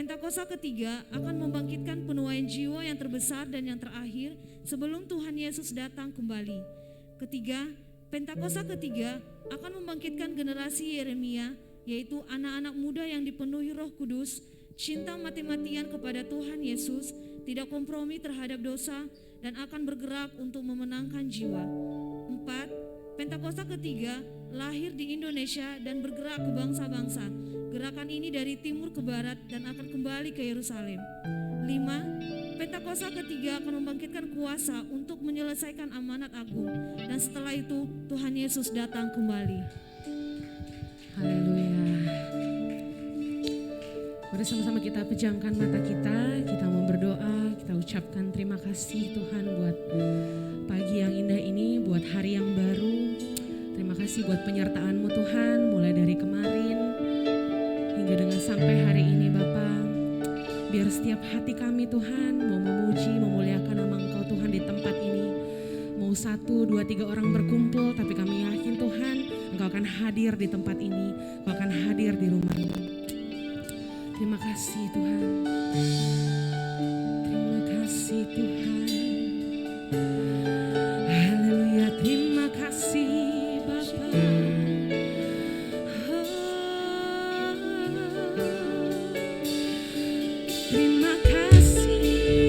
Pentakosta ketiga akan membangkitkan penuaian jiwa yang terbesar dan yang terakhir sebelum Tuhan Yesus datang kembali. Ketiga, Pentakosta ketiga akan membangkitkan generasi Yeremia, yaitu anak-anak muda yang dipenuhi Roh Kudus, cinta mati-matian kepada Tuhan Yesus, tidak kompromi terhadap dosa, dan akan bergerak untuk memenangkan jiwa. 4. Pentakosta ketiga lahir di Indonesia dan bergerak ke bangsa-bangsa. Gerakan ini dari timur ke barat dan akan kembali ke Yerusalem. 5. Pentakosta ketiga akan membangkitkan kuasa untuk menyelesaikan amanat agung, dan setelah itu Tuhan Yesus datang kembali. Haleluya. Mari sama-sama kita pejamkan mata kita mau berdoa, kita ucapkan terima kasih Tuhan buat pagi yang indah ini, buat hari yang baru. Terima kasih buat penyertaan-Mu Tuhan, mulai dari kemarin hingga dengan sampai hari ini Bapa. Biar setiap hati kami Tuhan mau memuji, memuliakan nama Engkau Tuhan di tempat ini. Mau 1, 2, 3 orang berkumpul, tapi kami yakin Tuhan Engkau akan hadir di tempat ini, Engkau akan hadir di rumah ini. Terima kasih Tuhan. Terima kasih Tuhan. Haleluya, terima kasih Bapa. Terima kasih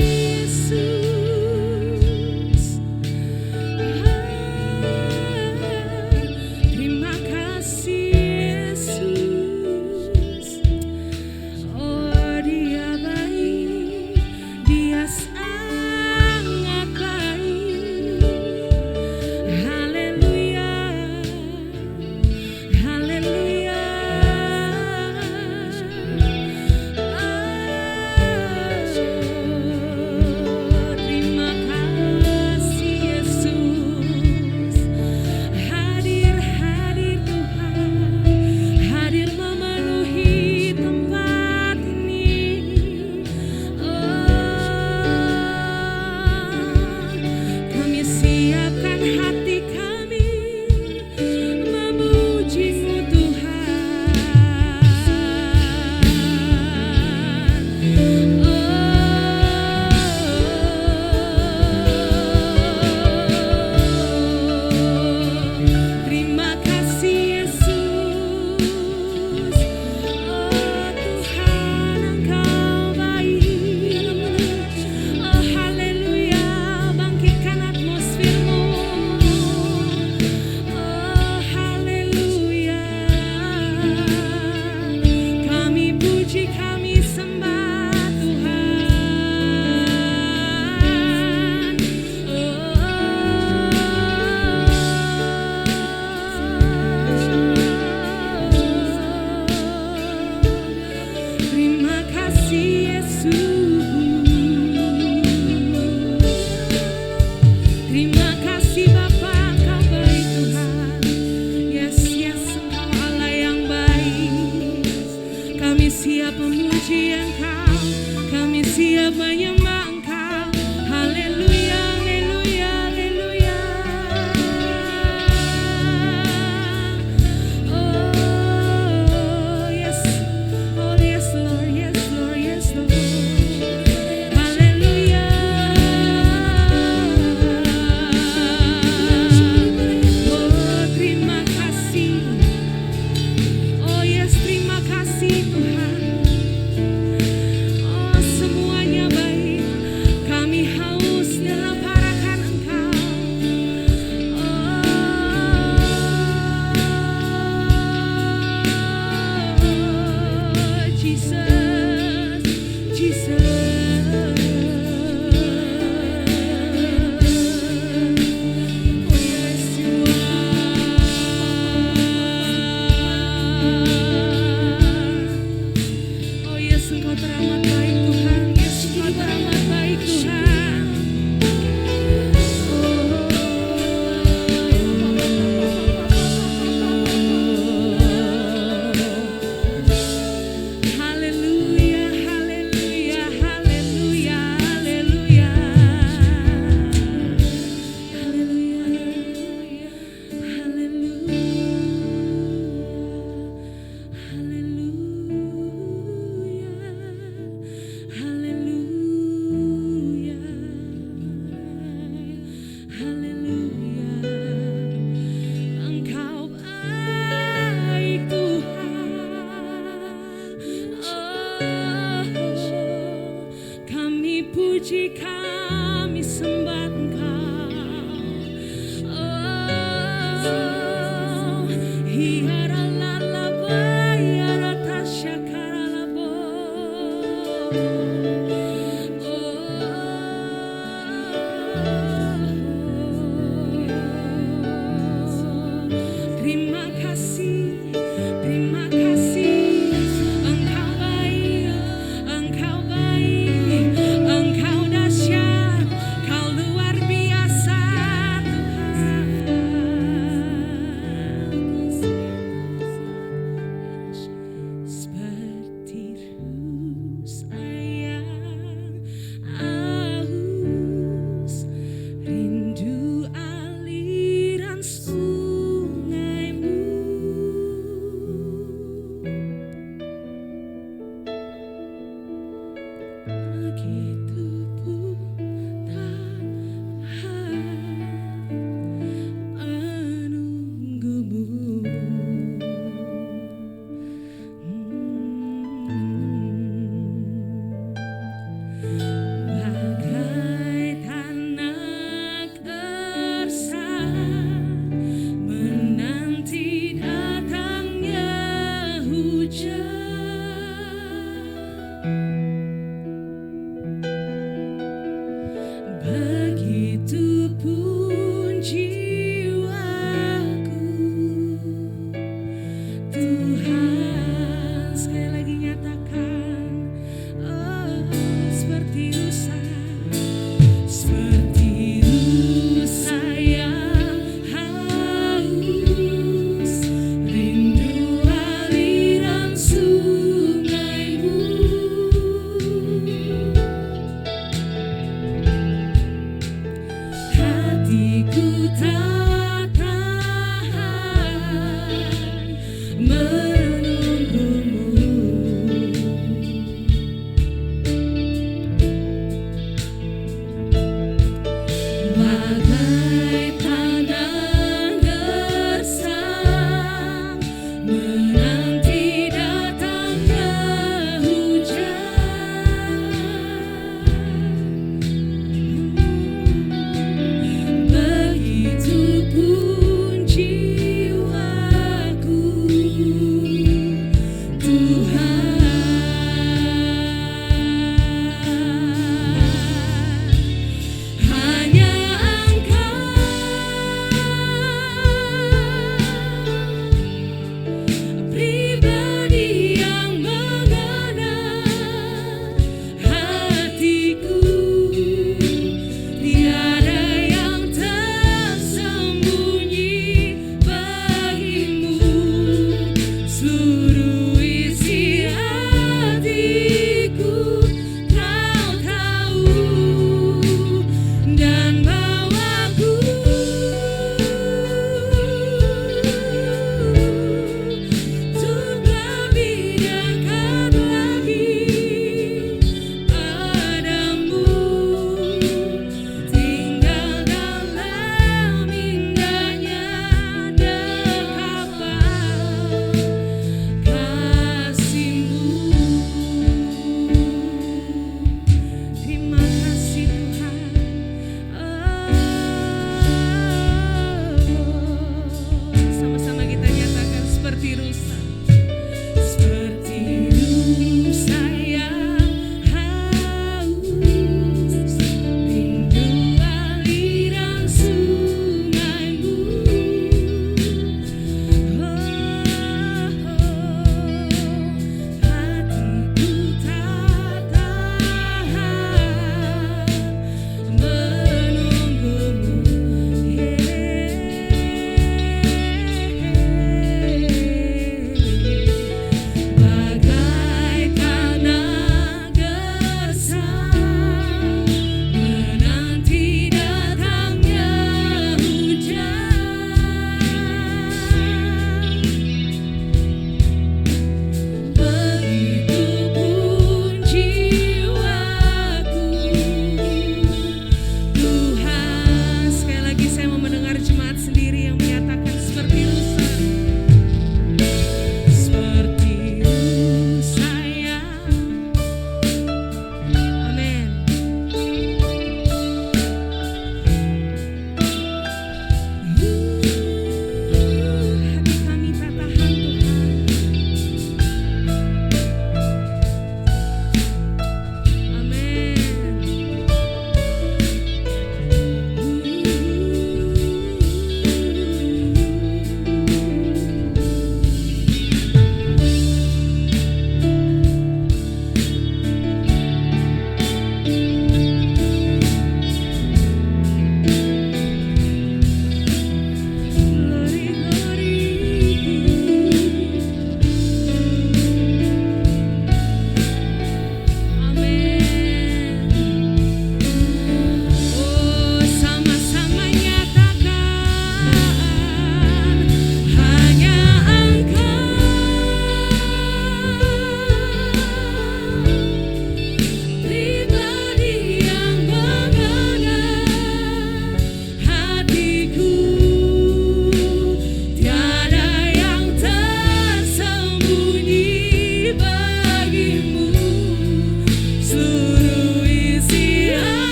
Yesus. Terima kasih Yesus. Oh Dia baik, Dia sangat baik. Haleluya, haleluya. Terima kasih Yesus. Hadir, hadir Tuhan, hadir memenuhi tempat ini. Kami siapkan hati kami memuji-Mu Tuhan. Terima kasih Yesus. Oh Tuhan Engkau baik. Oh haleluya, bangkitkan atmosfer-Mu. Oh haleluya. Kami puji, kami sembah Tuhan. Terima kasih Yesus. Terima kasih Bapa, Engkau baik Tuhan. Yes, yes, Engkau Allah yang baik. Kami siap memuji Engkau, kami siap menyembah Engkau. Haleluya, haleluya, haleluya. Oh yes, oh yes Lord, yes Lord, yes Lord. Haleluya. Oh terima kasih. Oh yes, terima kasih Tuhan. Oh semuanya baik. Kami haus dalam parakan Engkau. Oh Jesus, Jesus. Oh yes you are. Oh yes Engkau teramat baik Tuhan. Yes Engkau teramat baik Tuhan. Haleluya, haleluya, haleluya, haleluya. Haleluya, haleluya. Haleluya. puji kami sembah Engkau. Oh, hiara lalaba hiara tasyakara labo. Terima kasih, terima kasih. Engkau baik, Engkau baik, Engkau dahsyat, Kau luar biasa Tuhan. Seperti rus ayam aus, rindu aliran sungaimu. Begitu pun tahan menunggumu. Bagai tanah gersang menanti datangnya hujan.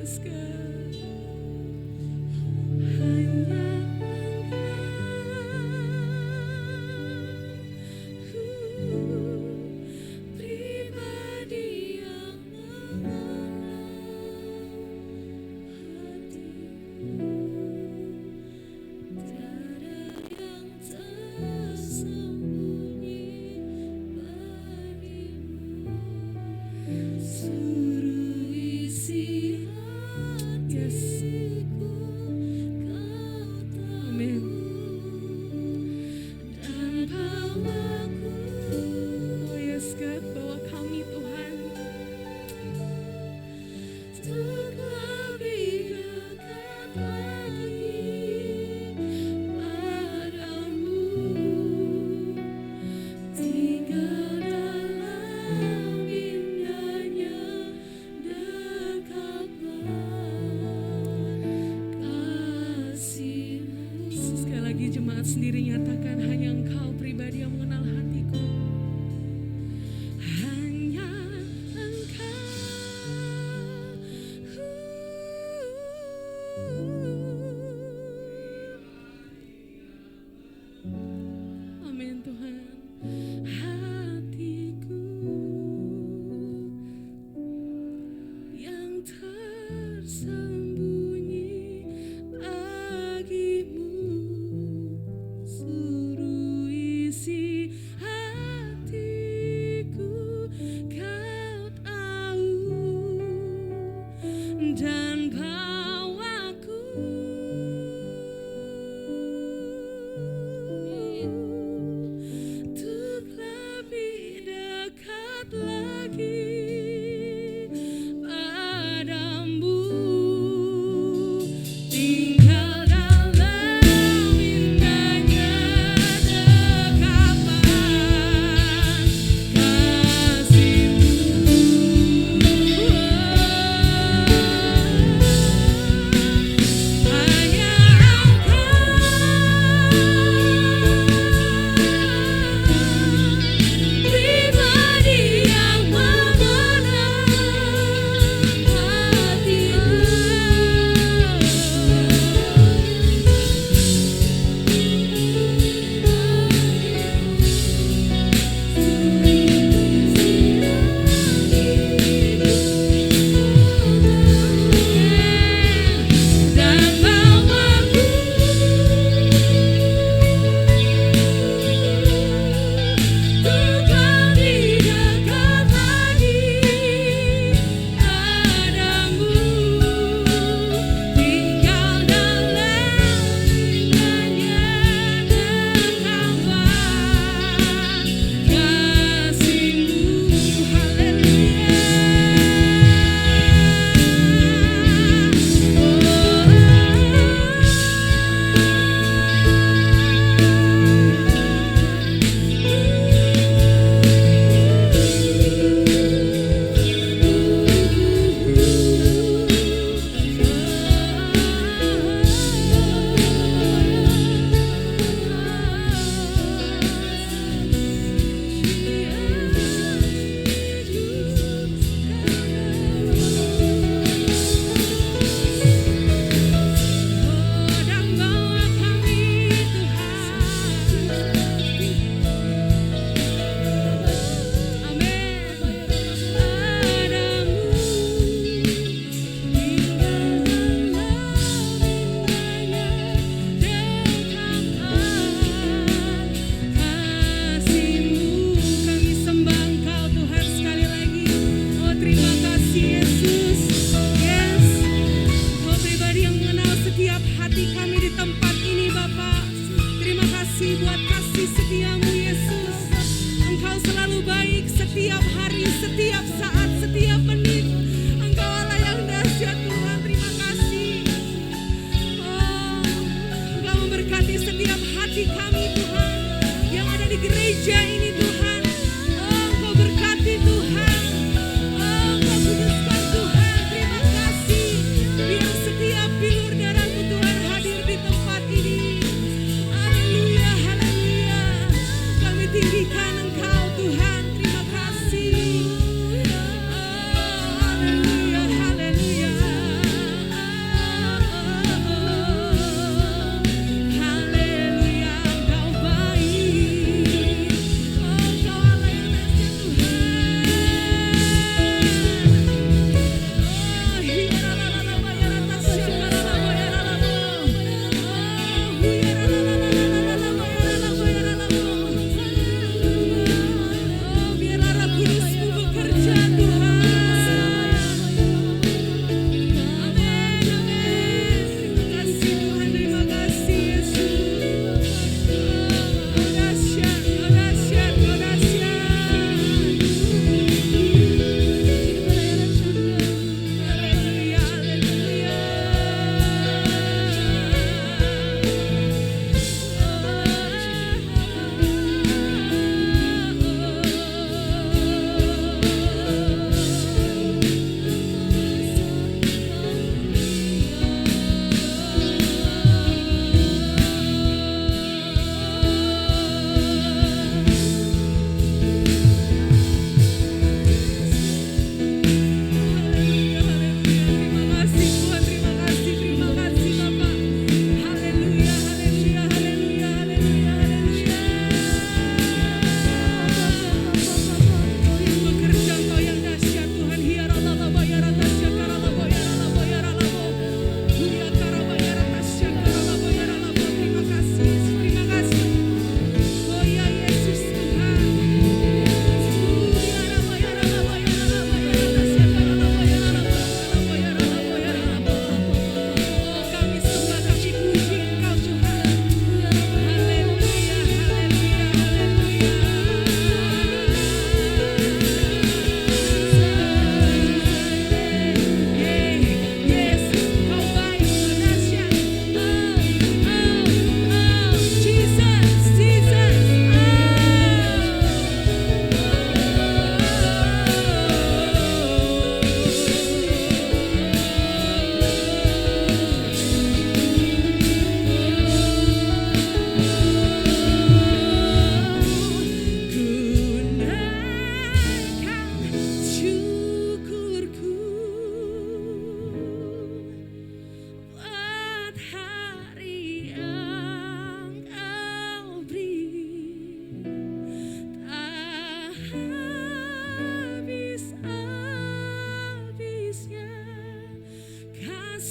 Yes God. Hanya pribadi yang mengenal hatiku, tiada yang tersembunyi bagimu. Suruh isi hatiku, kau tahu. Amin. Dan bawaku, Oh yes God, bawa kami Tuhan. untuk lebih dekat lagi padamu, tinggal dalam indahnya dekatlah kasih-Mu. Sekali lagi jemaat sendiri nyatakan, hanya Engkau pribadi yang mengenal hatiku. Hanya Engkau. Amin Tuhan. Hatiku yang tersembunyi bagimu, suruh isi hatiku, kau tahu. Dan bawaku untuk lebih dekat lagi padamu, tinggal dalam indahnya dekatlah kasih-Mu.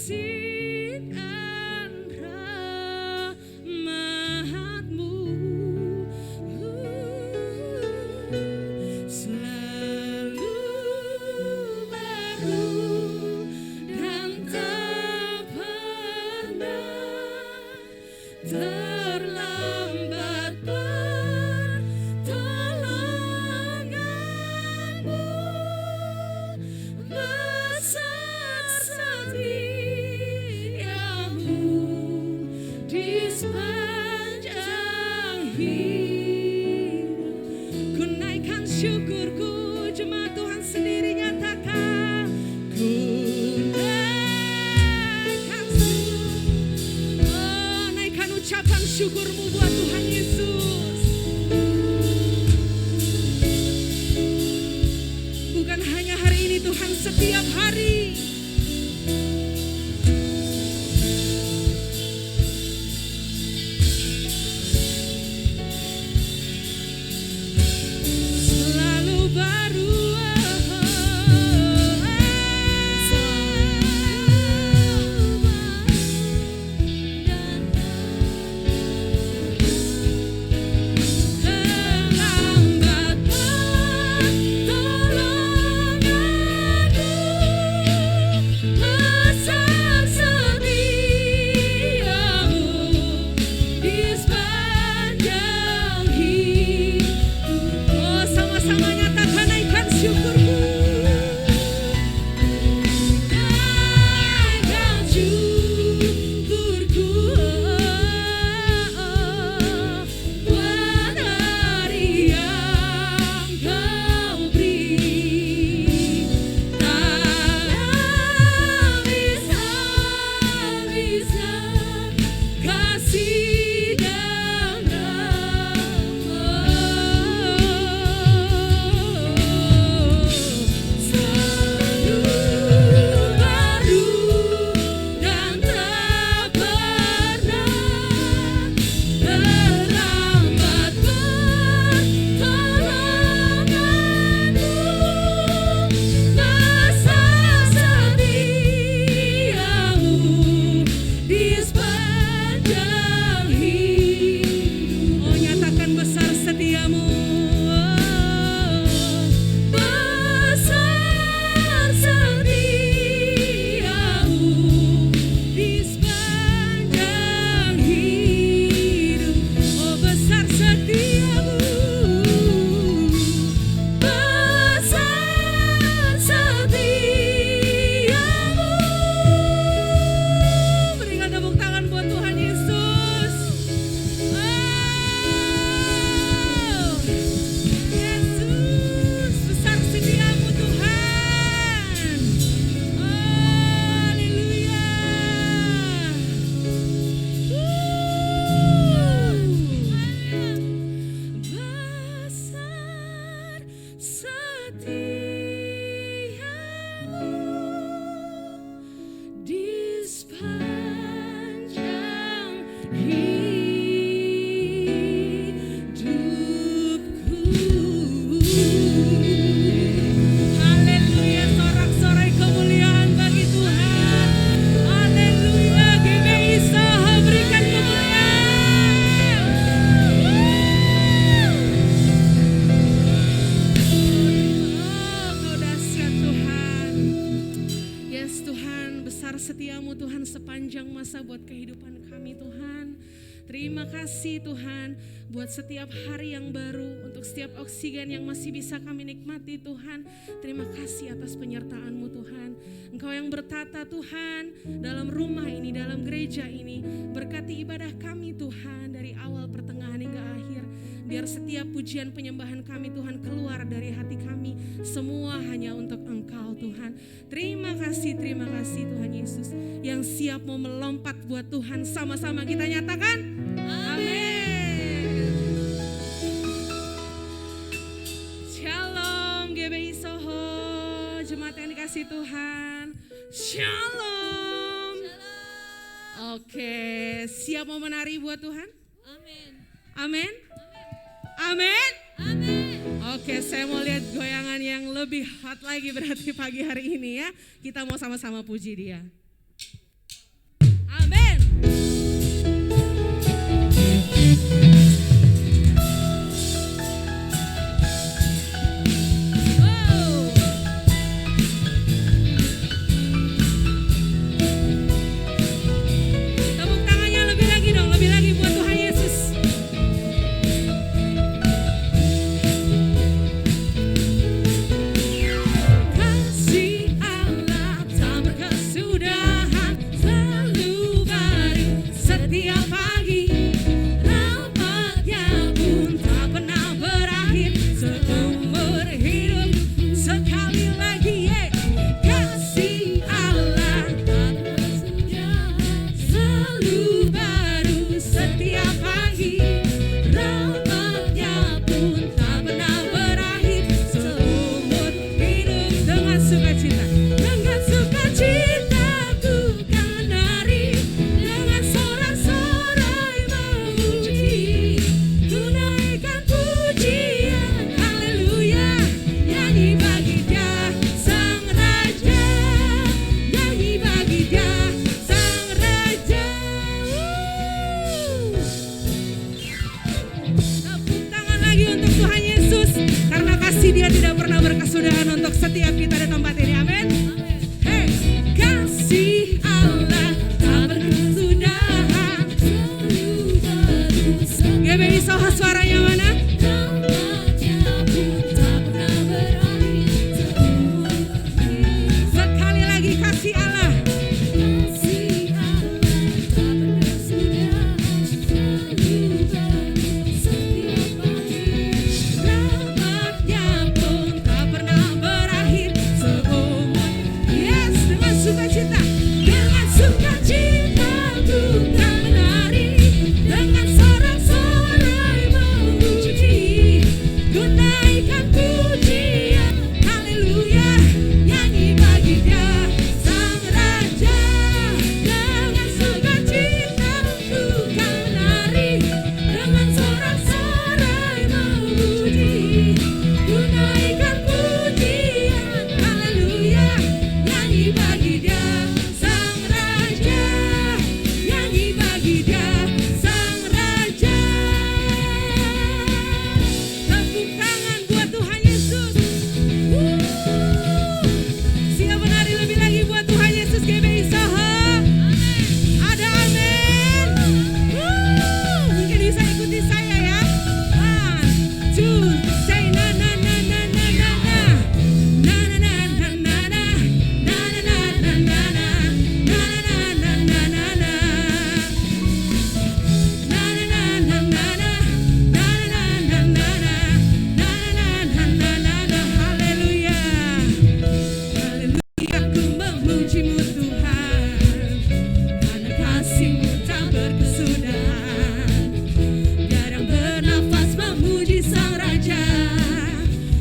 kasih dan rahmat-Mu selalu baru dan tak pernah terlambat pertolongan-Mu. Besar setiamu di sepanjang hidup. Ku naikkan syukurku, jemaat Tuhan sendiri nyatakan. Ku naikkan naikkan ucapan syukurmu buat Tuhan Yesus. Bukan hanya hari ini Tuhan, setiap hari. Selalu baru. Terlambat pertolongan-Mu. Besar setiamu di sepanjang hidup. Oh, sama-sama nyatakan, naikkan syukurku. Naikkan syukurku buat hari yang Kau beri. Tak habis-habisnya kasih dan rahmat-Mu. Selalu baru dan tak pernah terlambat pertolongan-Mu. Besar setiamu di sepanjang hidup. Oh, nyatakan besar setiamu. Besar setiamu di sepanjang hidup. Oh, besar setiamu. Besar setiamu. Berikan tepuk tangan buat Tuhan Yesus. Oh, Yesus, besar setiamu Tuhan. Haleluya. Besar setiamu di sepanjang hidupku. Haleluya, sorak-sorai kemuliaan bagi Tuhan. Haleluya, GBI Soho berikan kemuliaan. Oh, Kau dahsyat Tuhan. Yes Tuhan, besar setiamu Tuhan sepanjang masa buat kehidupan kami Tuhan. Terima kasih Tuhan buat setiap hari yang baru, untuk setiap oksigen yang masih bisa kami nikmati Tuhan. Terima kasih atas penyertaan-Mu Tuhan. Engkau yang bertata Tuhan dalam rumah ini, dalam gereja ini. Berkati ibadah kami Tuhan dari awal, pertengahan hingga akhir. Biar setiap pujian penyembahan kami Tuhan keluar dari hati kami, semua hanya untuk Engkau Tuhan. Terima kasih Tuhan Yesus yang siap mau melompat buat Tuhan. Sama-sama kita nyatakan amin. Shalom GBI Soho, jemaat yang dikasih Tuhan. Shalom. Oke, siap mau menari buat Tuhan? Amin. Amin. Amin. Amin. Oke, saya mau lihat goyangan yang lebih hot lagi berarti pagi hari ini ya. Kita mau sama-sama puji Dia. Tepuk tangannya lebih lagi dong, lebih lagi buat Tuhan Yesus. Kasih Allah tak berkesudahan, selalu baru setiap pagi. Rahmat-Nya pun tak pernah berakhir seumur hidup. Sekali lagi, kasih Allah tak berkesudahan, selalu baru setiap pagi. Rahmat-Nya pun tak pernah berakhir seumur hidup. Dengan sukacita, dengan sukacita ku kan menari, dengan sorak-sorai memuji, tunaikan pujian, haleluya, nyanyi bagi Dia Sang Raja, nyanyi bagi Dia Sang Raja. Tepuk tangan lagi untuk Tuhan Yesus, karena kasih Dia tidak pernah berkesudahan untuk setiap kita di tempat ini. Amin. Hey, kasih Allah tak berkesudahan, selalu baru. GBI Soho suaranya mana? Sekali lagi, kasih Allah. Rahmat-Nya pun tak pernah berakhir seumur. Yes, dengan sukacita, dengan sukacita ku kan menari, dengan sorak-sorai memuji, tunaikan pujian, haleluya, nyanyi bagi Dia Sang Raja. Dengan sukacita ku kan menari, dengan sorak-sorai memuji, tunaikan pujian, haleluya, nyanyi bagi Dia Sang Raja, nyanyi bagi Dia Sang Raja. Tepuk tangan buat Tuhan Yesus. Siap menari lebih lagi buat Tuhan Yesus. GBI Soho, ada amin. Mungkin bisa ikuti saya ya. 1, 2, say na na na na na na na. Na na na na na na. Na na na na na na. Na na na na na na na. Na na na na na na. Na na na na na na. Na na na na na na. Haleluya. Haleluya, ku memuji-Mu Tuhan, karena kasih-Mu tak berkesudahan. Biar yang bernafas memuji Sang Raja,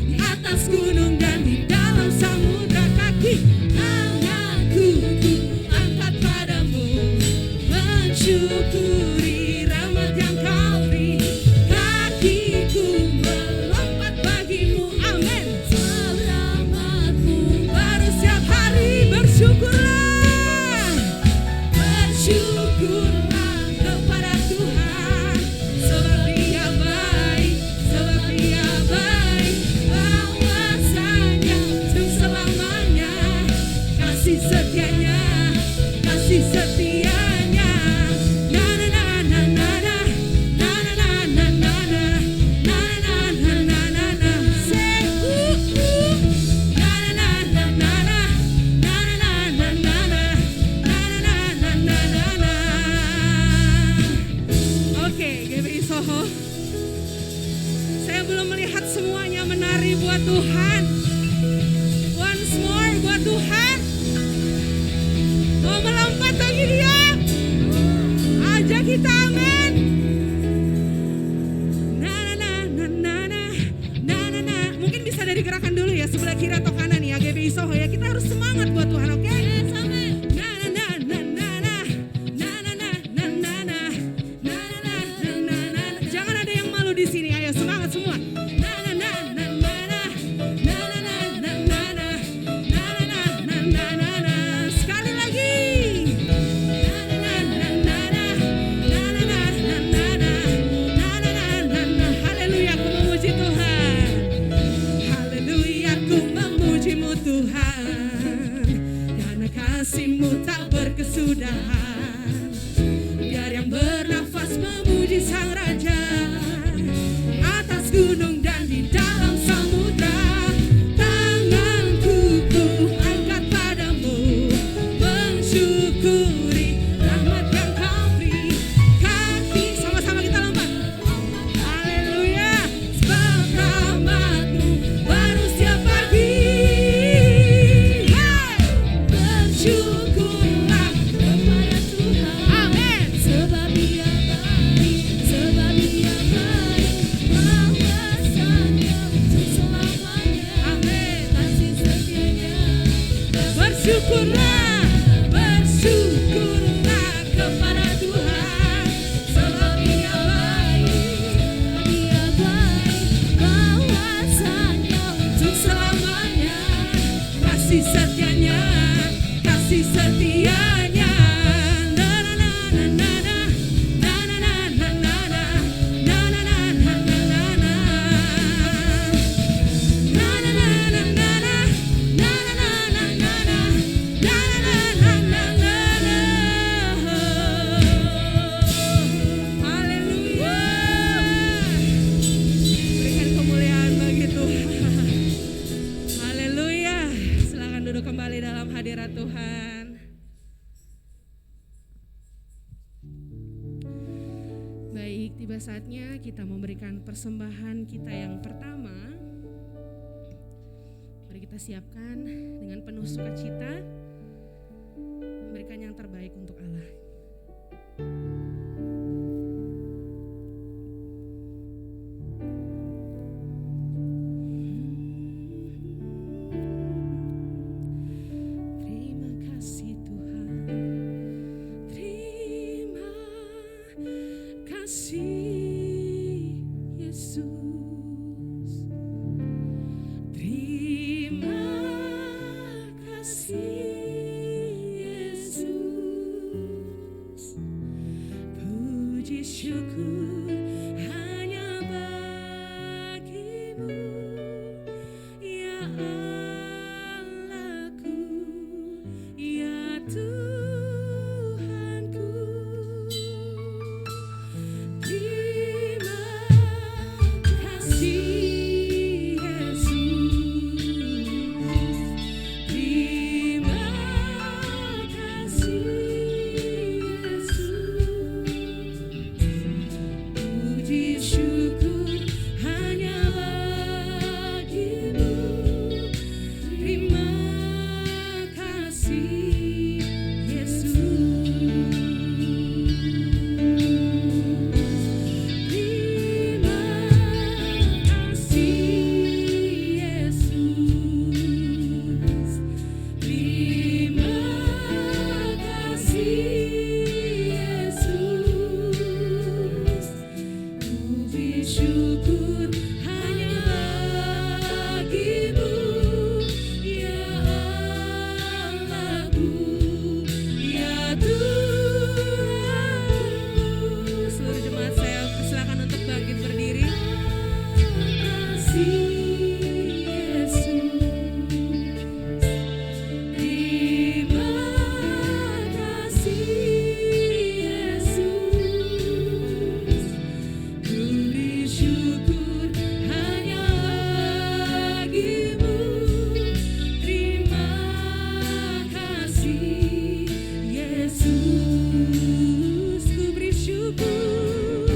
di atas gunung dan di dalam samudra. Kaki tanganku ku angkat padamu, mensyukuri rahmat yang Kau beri. Kakiku melompat bagimu, amin. Selamat-Mu baru setiap hari, bersyukurlah. Bersyukurlah kepada Tuhan, sebab Dia baik, sebab Dia baik. Bahwasanya untuk selamanya, kasih setianya, kasih setianya. Na na na na na na. Na na na na na na. Na na na na na na. Say na na na na na na. Na na na na na na. Na na na na na na. Oke, GBI Soho, saya belum melihat semuanya menari buat Tuhan. Once more buat Tuhan. Mau melompat bagi Dia. Ajak kita, amin. Na na na na na na na na. Mungkin bisa dari gerakan dulu ya, sebelah kiri atau kanan ya, GBI Soho ya. Kita harus semangat buat Tuhan, oke? Na na na na na na. Na na na na na na. Na na na na na na. Jangan ada yang malu di sini, ayo semangat semua. Na na na na na na. Na Baik, tiba saatnya kita memberikan persembahan kita yang pertama. Mari kita siapkan dengan penuh sukacita, memberikan yang terbaik untuk Allah. Terima kasih Tuhan, terima kasih Yesus, terima kasih Yesus, puji syukur hanya bagimu ya Allahku, ya Tuhanku. Terima kasih Yesus, terima kasih Yesus, puji syukur hanya bagimu. Terima kasih Yesus, terima kasih Yesus, terima kasih Yesus, puji syukur hanya bagimu ya Allahku, ya Tuhanku. Seluruh jemaat saya persilakan untuk bangkit berdiri. Kasih Yesus, terima kasih Yesus, puji syukur hanya bagimu. Terima kasih Yesus, ku beri syukur,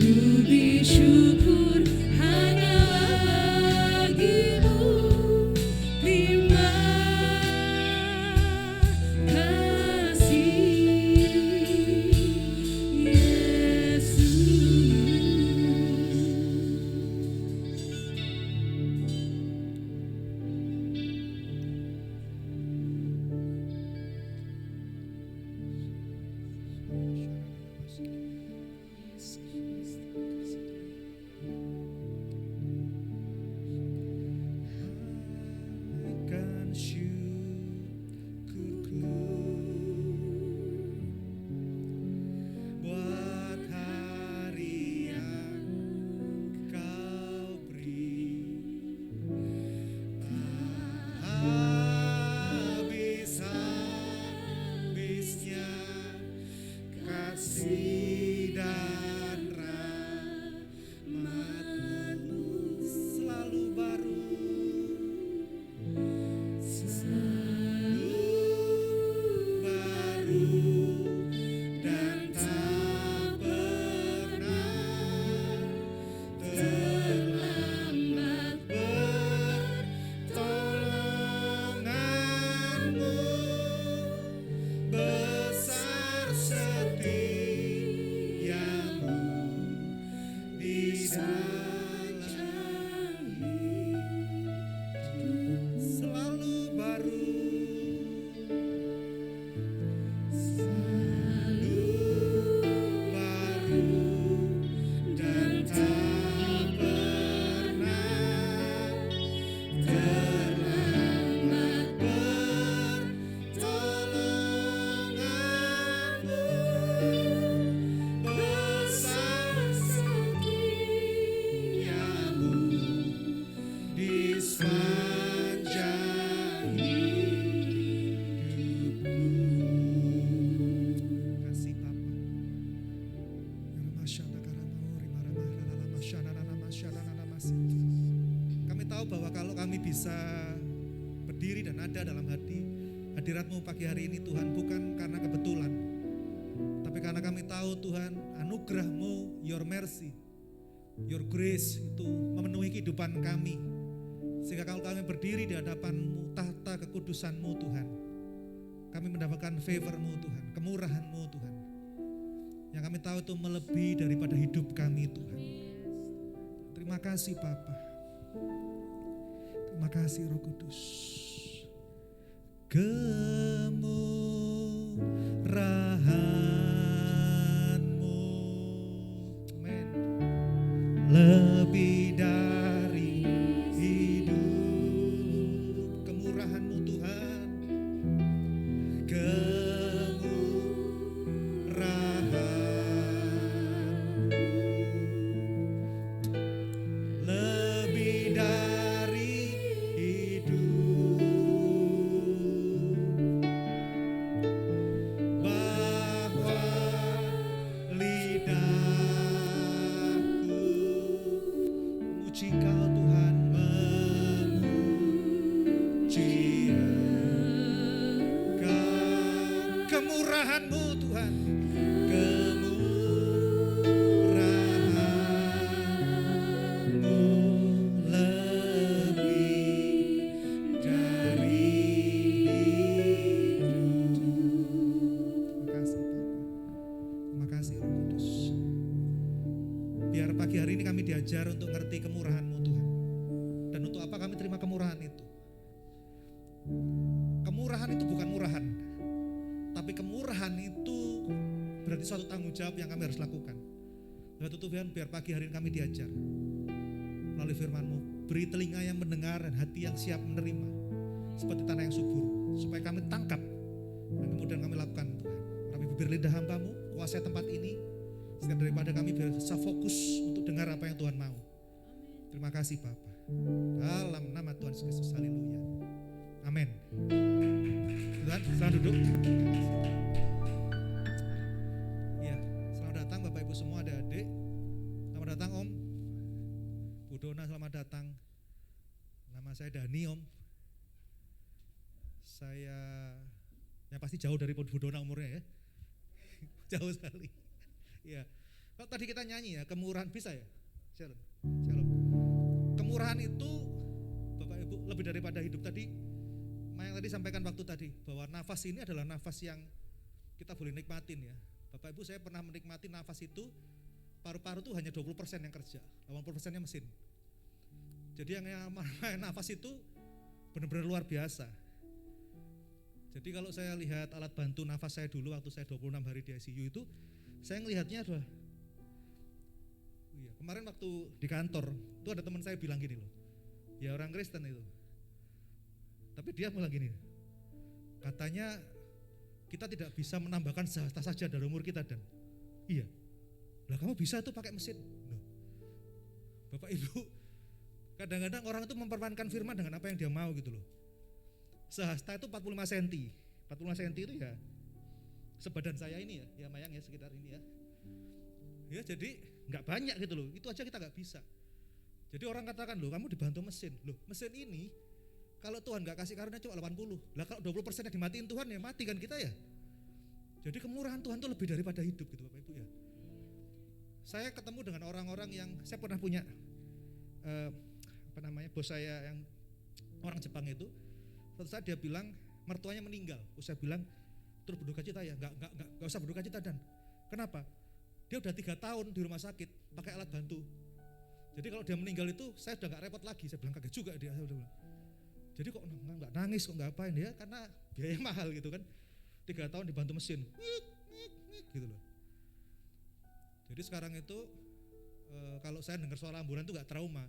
ku beri syukur hanya bagimu. Terima kasih Yesus. Akan syukurku buat hari yang kau beri, habis-habisnya kasih dan rahmat-Mu selalu baru. Selalu baru dan tak pernah terlambat pertolongan-Mu, besar setiamu di dalam hidup. Selalu baru, selalu baru dan tak pernah terlambat pertolongan-Mu, besar setiamu di sepanjang hidupku. Kasih Bapa. Kami tahu bahwa kalau kami bisa berdiri dan ada dalam hadirat-Mu pagi hari ini Tuhan, bukan karena kebetulan, tapi karena kami tahu Tuhan, anugerah anugerah-Mu, your mercy, your grace itu memenuhi kehidupan kami. Sehingga kalau kami berdiri di hadapan-Mu, tahta kekudusan-Mu Tuhan, kami mendapatkan favor-Mu Tuhan, kemurahan-Mu Tuhan. Yang kami tahu itu melebihi daripada hidup kami Tuhan. Terima kasih Bapa. Terima kasih Roh Kudus. Kemurahan-Mu, amin. Lebih dari hidup, kemurahan-Mu Tuhan, lebih dari hidup, bahwa lidahku memuji Kau Tuhan, memuji Engkau, kemurahan-Mu Tuhan, kemurahan-Mu lebih dari hidup. Terima kasih Bapak, terima kasih Roh Kudus. Biar pagi hari ini kami diajar untuk ngerti kemurahan-Mu Tuhan. Dan untuk apa kami terima kemurahan itu? Kemurahan itu bukan murahan, tapi kemurahan itu berarti suatu tanggung jawab yang kami harus lakukan. Oleh itu Tuhan, biar pagi hari ini kami diajar melalui firman-Mu. Beri telinga yang mendengar dan hati yang siap menerima, seperti tanah yang subur, supaya kami tangkap dan kemudian kami lakukan Tuhan. Rapi bibir lidah hamba-Mu, kuasai tempat ini, sehingga daripada kami bisa fokus untuk dengar apa yang Tuhan mau. Terima kasih Bapa. Dalam nama Tuhan Yesus Kristus, haleluya. Amin. Tuhan, selamat duduk. Ya, selamat datang Bapak Ibu semua, adik-adik. Selamat datang Om. Bu Dona, selamat datang. Nama saya Dani Om. Saya yang pasti jauh dari Bu Dona umurnya ya. Jauh sekali. Ya. Kalau tadi kita nyanyi ya, kemurahan bisa ya? Shalom. Shalom. Kemurahan itu Bapak Ibu lebih daripada hidup tadi. Yang tadi sampaikan waktu tadi bahwa nafas ini adalah nafas yang kita boleh nikmatin ya. Bapak Ibu, saya pernah menikmati nafas itu, paru-paru itu hanya 20% yang kerja, 80%-nya mesin. Jadi yang nafas itu benar-benar luar biasa. Jadi kalau saya lihat alat bantu nafas saya dulu waktu saya 26 hari di ICU itu, saya ngelihatnya adalah kemarin waktu di kantor itu ada teman saya bilang gini loh, ya orang Kristen itu, tapi dia bilang gini, katanya kita tidak bisa menambahkan sehasta saja dari umur kita. Dan iya, lah kamu bisa tuh pakai mesin. Loh, Bapak Ibu, kadang-kadang orang itu memperbankan firman dengan apa yang dia mau gitu loh. Sehasta itu 45 cm, 45 cm itu ya sebadan saya ini ya Mayang ya, sekitar ini ya. Ya jadi nggak banyak gitu loh, itu aja kita nggak bisa. Jadi orang katakan loh kamu dibantu mesin, loh mesin ini kalau Tuhan gak kasih karunia cuma 80, lah kalau 20% yang dimatiin Tuhan ya mati kan kita ya. Jadi kemurahan Tuhan itu lebih daripada hidup gitu Bapak Ibu ya. Saya ketemu dengan orang-orang yang, saya pernah punya bos saya yang orang Jepang itu, suatu saat dia bilang mertuanya meninggal. Terus saya bilang, terus berduka cita ya, gak usah berduka cita Dan. Kenapa? Dia udah 3 tahun di rumah sakit pakai alat bantu. Jadi kalau dia meninggal itu saya udah gak repot lagi. Saya bilang kaget juga dia, saya udah bilang. Jadi kok nggak nangis, kok nggak apain ya, karena biaya mahal gitu kan. 3 tahun dibantu mesin, gitu loh. Jadi sekarang itu kalau saya dengar suara ambulan itu nggak trauma,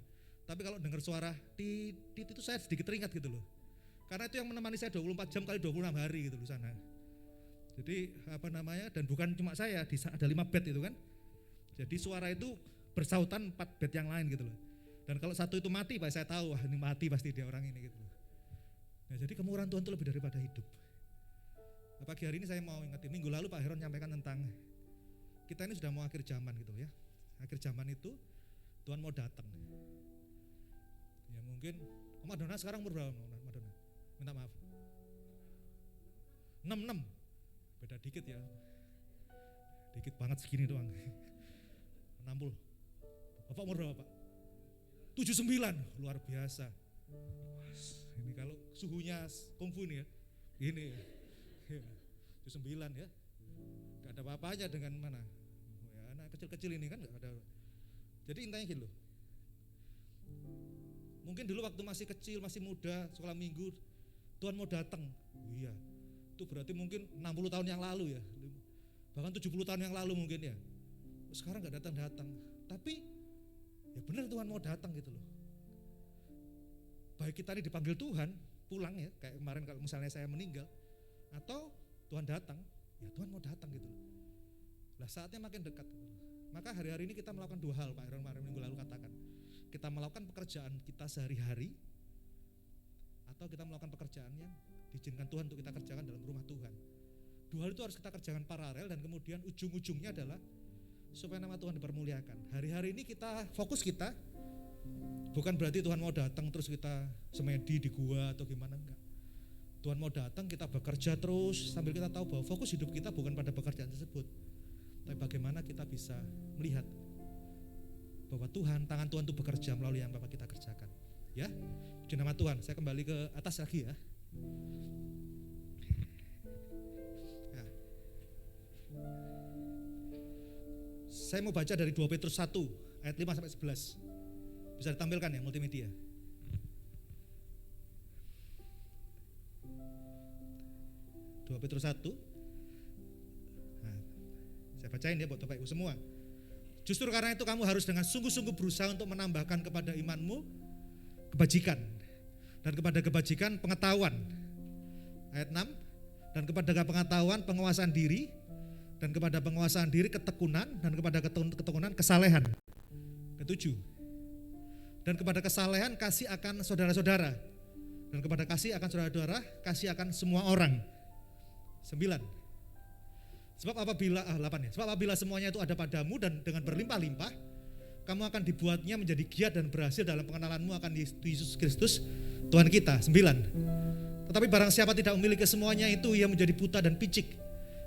tapi kalau dengar suara tit itu saya sedikit teringat gitu loh. Karena itu yang menemani saya 24 jam kali 26 hari gitu loh sana. Jadi dan bukan cuma saya, ada 5 bed itu kan. Jadi suara itu bersautan 4 bed yang lain gitu loh. Dan kalau satu itu mati, Pak, saya tahu wah ini mati pasti dia orang ini gitu loh. Nah, jadi kemurahan Tuhan itu lebih daripada hidup. Nah, pagi hari ini saya mau ingetin, minggu lalu Pak Heron nyampaikan tentang kita ini sudah mau akhir zaman gitu ya. Akhir zaman itu Tuhan mau datang. Ya mungkin Madonna sekarang umur berapa Madonna? Minta maaf. 66. Beda dikit ya. Dikit banget segini doang. 60. Bapak umur berapa Pak? 79, luar biasa. Ini kalau suhunya kungfu ini ya, ini ya. 79 ya. Gak ada apa-apanya dengan mana? Ya, anak kecil-kecil ini kan gak ada. Jadi intinya gitu loh. Mungkin dulu waktu masih kecil, masih muda, sekolah minggu, Tuhan mau datang. Oh iya, itu berarti mungkin 60 tahun yang lalu ya, bahkan 70 tahun yang lalu mungkin ya. Sekarang gak datang-datang, tapi ya benar Tuhan mau datang gitu loh. Baik kita ini dipanggil Tuhan, pulang ya, kayak kemarin kalau misalnya saya meninggal, atau Tuhan datang, ya Tuhan mau datang gitu loh. Lah saatnya makin dekat gitu loh. Maka hari-hari ini kita melakukan dua hal, Pak Iron kemarin minggu lalu katakan. Kita melakukan pekerjaan kita sehari-hari, atau kita melakukan pekerjaan yang diizinkan Tuhan untuk kita kerjakan dalam rumah Tuhan. Dua hal itu harus kita kerjakan paralel, dan kemudian ujung-ujungnya adalah supaya nama Tuhan dipermuliakan. Hari-hari ini kita fokus kita bukan berarti Tuhan mau datang terus kita semedi di gua atau gimana, enggak. Tuhan mau datang, kita bekerja terus sambil kita tahu bahwa fokus hidup kita bukan pada pekerjaan tersebut, tapi bagaimana kita bisa melihat bahwa Tuhan, tangan Tuhan itu bekerja melalui yang Bapak kita kerjakan. Ya, puji nama Tuhan. Saya kembali ke atas lagi ya. Nah, saya mau baca dari 2 Petrus 1 ayat 5 sampai 11. Bisa ditampilkan ya multimedia. Petrus 1. Nah, saya bacain ya buat Bapak Ibu semua. Justru karena itu kamu harus dengan sungguh-sungguh berusaha untuk menambahkan kepada imanmu kebajikan, dan kepada kebajikan pengetahuan. Ayat 6. Dan kepada pengetahuan penguasaan diri, dan kepada penguasaan diri ketekunan, dan kepada ketekunan kesalehan. Ketujuh. Dan kepada kesalehan kasih akan saudara-saudara, dan kepada kasih akan saudara-saudara kasih akan semua orang. 9. Sebab apabila semuanya itu ada padamu dan dengan berlimpah-limpah, kamu akan dibuatnya menjadi giat dan berhasil dalam pengenalanmu akan Yesus Kristus Tuhan kita. 9. Tetapi barang siapa tidak memiliki semuanya itu, ia menjadi buta dan picik,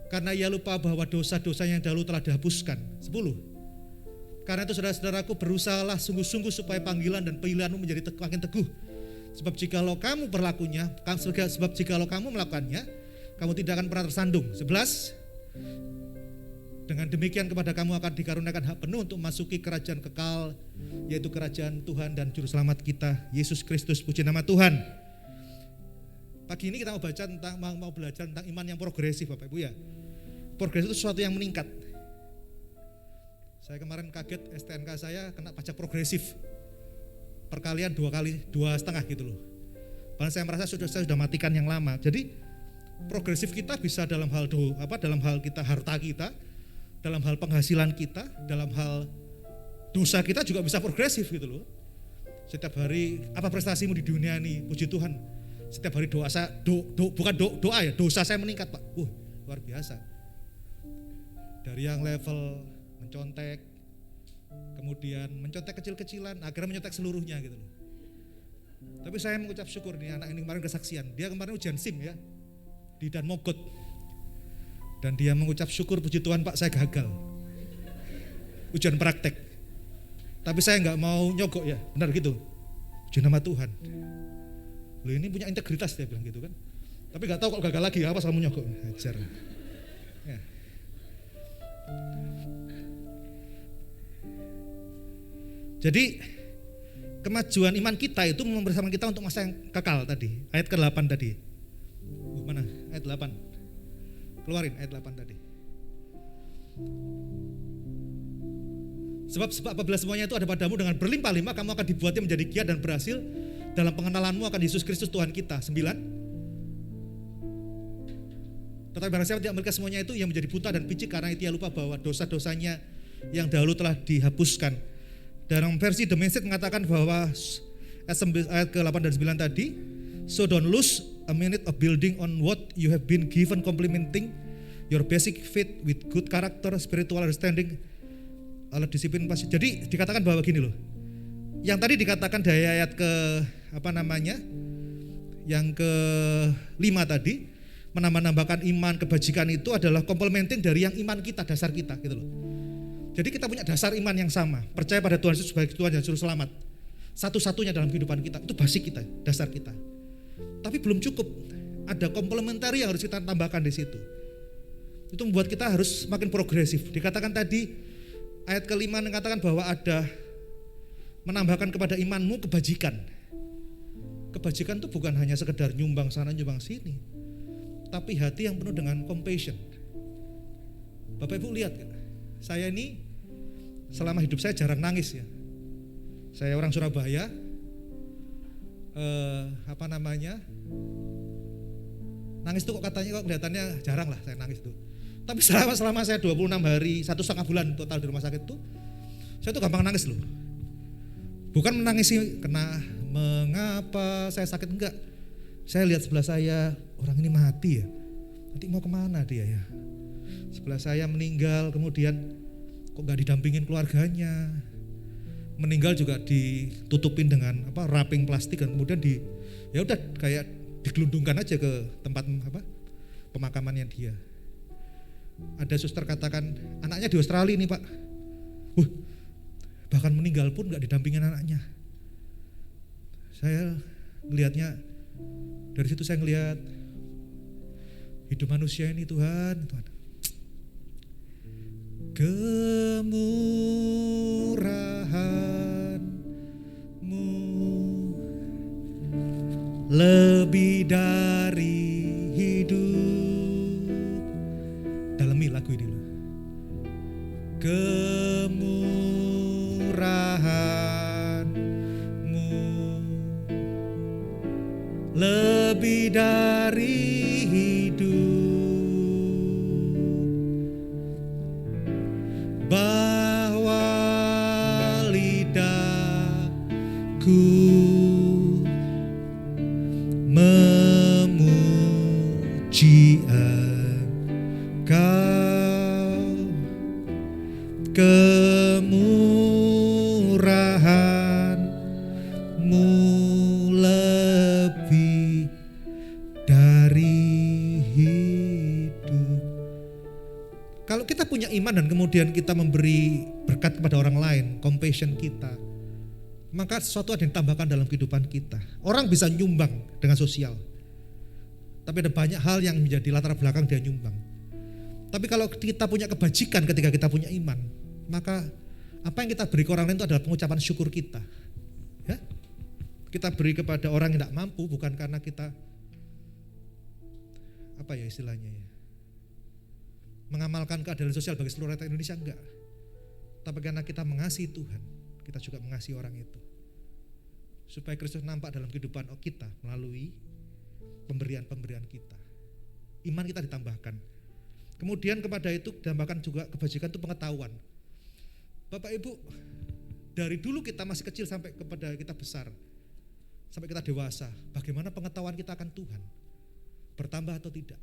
karena ia lupa bahwa dosa-dosanya yang dahulu telah dihapuskan. 10. Karena itu saudara-saudaraku, berusahalah sungguh-sungguh supaya panggilan dan pilihanmu menjadi makin teguh. Sebab jikalau kamu melakukannya, kamu tidak akan pernah tersandung. 11. Dengan demikian kepada kamu akan dikaruniakan hak penuh untuk memasuki kerajaan kekal, yaitu kerajaan Tuhan dan Juru Selamat kita, Yesus Kristus. Puji nama Tuhan. Pagi ini kita mau belajar tentang iman yang progresif, Bapak Ibu ya. Progresif itu sesuatu yang meningkat. Saya kemarin kaget, STNK saya kena pajak progresif. Perkalian 2,5 gitu loh. Padahal saya merasa saya sudah matikan yang lama. Jadi progresif kita bisa dalam hal kita harta kita, dalam hal penghasilan kita, dalam hal dosa kita juga bisa progresif gitu loh. Setiap hari apa prestasimu di dunia ini, puji Tuhan. Setiap hari doa saya meningkat, Pak. Luar biasa. Dari yang level mencontek, kemudian mencontek kecil-kecilan, akhirnya mencontek seluruhnya gitu loh. Tapi saya mengucap syukur nih, anak ini kemarin kesaksian. Dia kemarin ujian SIM ya, di Dan Mogot. Dan dia mengucap syukur, puji Tuhan Pak, saya gagal ujian praktek. Tapi saya gak mau nyogok ya, benar gitu. Puji nama Tuhan. Loh ini punya integritas, dia bilang gitu kan. Tapi gak tahu kalau gagal lagi, apa kamu nyogok. Ajar ya. Jadi kemajuan iman kita itu membersama kita untuk masa yang kekal tadi. Ayat ke-8 tadi. Mana? Ayat 8. Keluarin ayat 8 tadi. Sebab apabila semuanya itu ada padamu dengan berlimpah-limpah, kamu akan dibuatnya menjadi giat dan berhasil dalam pengenalanmu akan Yesus Kristus Tuhan kita. 9. Tetapi barang siapa tidak memiliki semuanya itu, ia menjadi buta dan picik, karena itu ia lupa bahwa dosa-dosanya yang dahulu telah dihapuskan. Dalam versi The Message mengatakan bahwa ayat ke-8 dan 9 tadi, so don't lose a minute of building on what you have been given, complementing your basic faith with good character, spiritual understanding, alat disiplin pasti. Jadi dikatakan bahwa gini loh. Yang tadi dikatakan dari ayat yang ke-5 tadi, menambah-nambahkan iman, kebajikan itu adalah complementing dari yang iman kita, dasar kita gitu loh. Jadi kita punya dasar iman yang sama, percaya pada Tuhan Yesus sebagai Tuhan dan Juru Selamat. Satu-satunya dalam kehidupan kita, itu basic kita, dasar kita. Tapi belum cukup, ada komplementari yang harus kita tambahkan di situ. Itu membuat kita harus makin progresif. Dikatakan tadi, ayat kelima mengatakan bahwa ada menambahkan kepada imanmu kebajikan. Kebajikan itu bukan hanya sekedar nyumbang sana nyumbang sini, tapi hati yang penuh dengan compassion. Bapak Ibu lihat kan, saya ini selama hidup saya jarang nangis ya. Saya orang Surabaya, nangis itu kok katanya kok kelihatannya jarang lah saya nangis itu. Tapi selama saya 26 hari, 1,5 bulan total di rumah sakit itu, saya tuh gampang nangis loh. Bukan menangisi kena mengapa saya sakit, enggak. Saya lihat sebelah saya, orang ini mati ya. Nanti mau kemana dia ya? Sebelah saya meninggal, kemudian kok gak didampingin keluarganya. Meninggal juga ditutupin dengan wrapping plastik dan kemudian ya udah kayak digelundungkan aja ke tempat pemakamannya dia. Ada suster katakan anaknya di Australia nih Pak. Bahkan meninggal pun gak didampingin anaknya. Saya ngelihatnya, dari situ saya ngelihat hidup manusia ini Tuhan. Kemurahan-Mu lebih dari hidup. Dalami lagu ini loh. Kemurahan-Mu lebih dari hidup. Bahwa lidahku memuji Engkau, kemurahan-Mu lebih dari hidup. Kalau kita punya iman dan kemudian kita memberi berkat kepada orang lain, compassion kita, maka sesuatu ada yang ditambahkan dalam kehidupan kita. Orang bisa nyumbang dengan sosial, tapi ada banyak hal yang menjadi latar belakang dia nyumbang. Tapi kalau kita punya kebajikan ketika kita punya iman, maka apa yang kita beri ke orang lain itu adalah pengucapan syukur kita. Ya? Kita beri kepada orang yang tidak mampu bukan karena kita istilahnya ya, mengamalkan keadilan sosial bagi seluruh rakyat Indonesia, enggak. Tapi karena kita mengasihi Tuhan, kita juga mengasihi orang itu. Supaya Kristus nampak dalam kehidupan kita melalui pemberian-pemberian kita. Iman kita ditambahkan. Kemudian kepada itu ditambahkan juga kebajikan itu pengetahuan. Bapak Ibu, dari dulu kita masih kecil sampai kepada kita besar, sampai kita dewasa, bagaimana pengetahuan kita akan Tuhan? Bertambah atau tidak?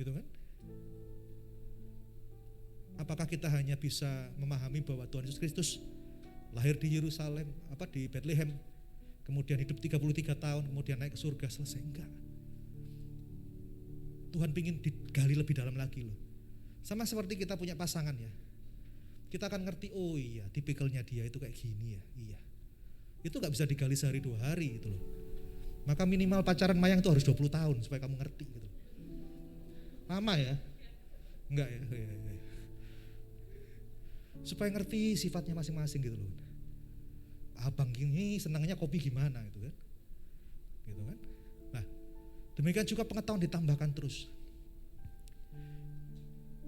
Gitu kan? Apakah kita hanya bisa memahami bahwa Tuhan Yesus Kristus lahir di Yerusalem, di Bethlehem, kemudian hidup 33 tahun, kemudian naik ke surga, selesai? Enggak. Tuhan ingin digali lebih dalam lagi loh. Sama seperti kita punya pasangan ya. Kita akan ngerti, oh iya tipikalnya dia itu kayak gini ya, iya. Itu gak bisa digali sehari 2 hari gitu loh. Maka minimal pacaran mayang itu harus 20 tahun supaya kamu ngerti gitu. Lama ya? Enggak ya? Supaya ngerti sifatnya masing-masing gitu loh. Abang ini senangnya kopi gimana gitu kan? Gitu kan? Nah, demikian juga pengetahuan ditambahkan terus.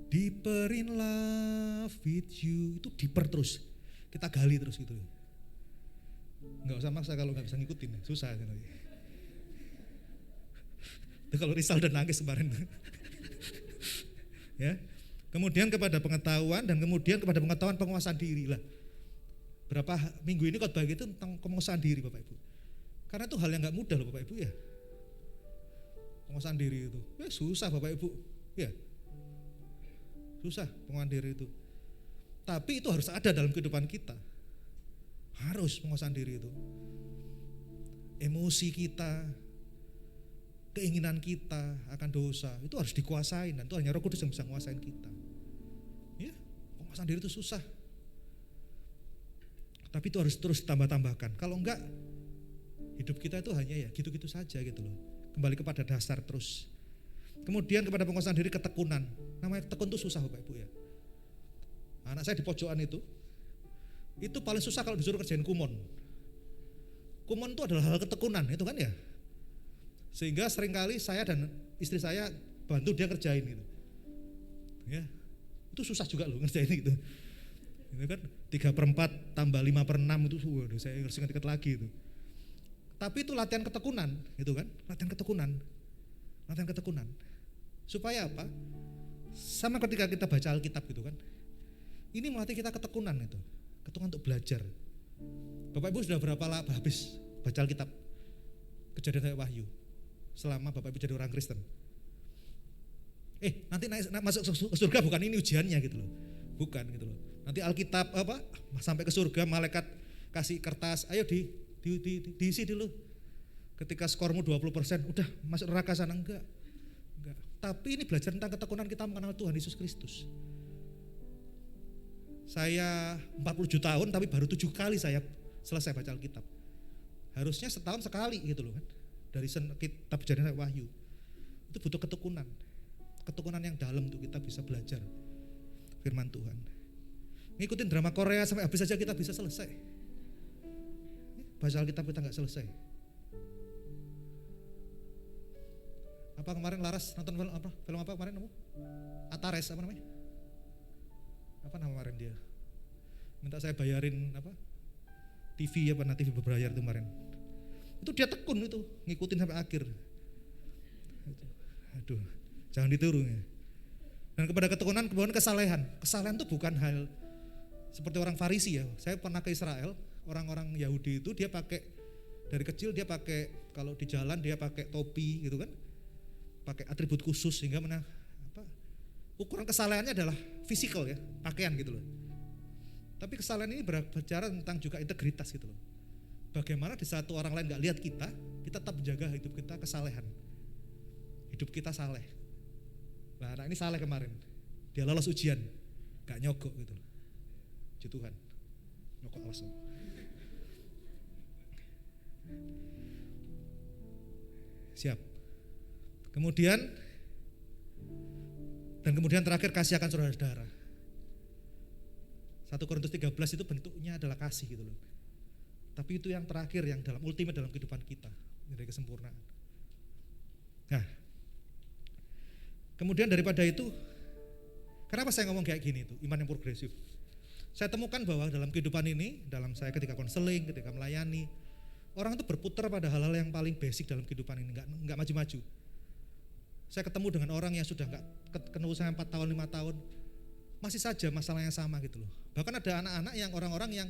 Deeper in love with you, itu deeper terus. Kita gali terus gitu. Enggak usah maksa kalau enggak bisa ngikutin, susah gitu. Itu kalau Rizal dan nangis kemarin. Ya. Kemudian kepada pengetahuan dan kemudian kepada pengetahuan penguasaan diri lah. Berapa minggu ini khotbah itu tentang penguasaan diri Bapak Ibu. Karena itu hal yang enggak mudah loh Bapak Ibu ya. Penguasaan diri itu. Ya susah Bapak Ibu. Ya. Susah penguasaan diri itu. Tapi itu harus ada dalam kehidupan kita. Harus penguasaan diri itu. Emosi kita, keinginan kita akan dosa itu harus dikuasain, dan itu hanya Roh Kudus yang bisa menguasain kita. Ya, penguasaan diri itu susah. Tapi itu harus terus tambah-tambahkan. Kalau enggak, hidup kita itu hanya ya gitu-gitu saja gitu loh. Kembali kepada dasar terus. Kemudian kepada penguasaan diri ketekunan. Namanya tekun itu susah Bapak Ibu ya. Anak saya di pojokan itu paling susah kalau disuruh kerjain kumon. Kumon itu adalah hal ketekunan itu kan ya. Sehingga seringkali saya dan istri saya bantu dia kerjain gitu. Ya, itu susah juga loh ngerjain gitu. Itu kan 3/4 tambah 5/6 itu waduh, saya harus ingat-ingat lagi itu. Tapi itu latihan ketekunan gitu kan, latihan ketekunan. Supaya apa? Sama ketika kita baca Alkitab gitu kan. Ini melatih kita ketekunan itu. Ketekunan untuk belajar. Bapak Ibu sudah berapa lama habis baca Alkitab? Kejadian sampai Wahyu. Selama Bapak Ibu jadi orang Kristen. Nanti masuk ke surga bukan ini ujiannya gitu loh. Bukan gitu loh. Nanti Alkitab sampai ke surga malaikat kasih kertas, ayo diisi dulu. Ketika skormu 20% udah masuk neraka sana enggak. Tapi ini belajar tentang ketekunan kita mengenal Tuhan Yesus Kristus. Saya 47 tahun tapi baru 7 kali saya selesai baca Alkitab. Harusnya setahun sekali gitu loh kan. Dari kitab Kejadian sampai Wahyu. Itu butuh ketekunan. Ketekunan yang dalam untuk kita bisa belajar firman Tuhan. Ngikutin drama Korea sampai habis saja kita bisa selesai. Baca Alkitab kita gak selesai. Apa kemarin Laras nonton film apa kemarin kamu? Atares apa namanya? Apa nama kemarin dia? Minta saya bayarin apa? TV TV berbayar itu kemarin. Itu dia tekun itu, ngikutin sampai akhir. Aduh, jangan ditiru ya. Dan kepada ketekunan kemudian kesalehan. Kesalehan itu bukan hal seperti orang Farisi ya. Saya pernah ke Israel, orang-orang Yahudi itu dia pakai dari kecil dia pakai kalau di jalan dia pakai topi gitu kan. Pakai atribut khusus sehingga ukuran kesalehannya adalah fisikal ya, pakaian gitu loh. Tapi kesalehan ini berbicara tentang juga integritas gitu loh. Bagaimana di satu orang lain gak lihat kita tetap menjaga hidup kita kesalehan. Hidup kita saleh. Nah anak ini saleh kemarin, dia lolos ujian, gak nyogok gitu loh. Puji Tuhan, nyogok langsung. Siap. Kemudian terakhir kasih akan saudara-saudara. 1 Korintus 13 itu bentuknya adalah kasih gitu loh. Tapi itu yang terakhir, yang dalam ultimate dalam kehidupan kita, dari kesempurnaan. Nah, kemudian daripada itu, kenapa saya ngomong kayak gini itu, iman yang progresif. Saya temukan bahwa dalam kehidupan ini, dalam saya ketika konseling, ketika melayani, orang itu berputar pada hal-hal yang paling basic dalam kehidupan ini, nggak maju-maju. Saya ketemu dengan orang yang sudah nggak ketemu saya 4 tahun, 5 tahun, masih saja masalah yang sama gitu loh. Bahkan ada anak-anak yang orang-orang yang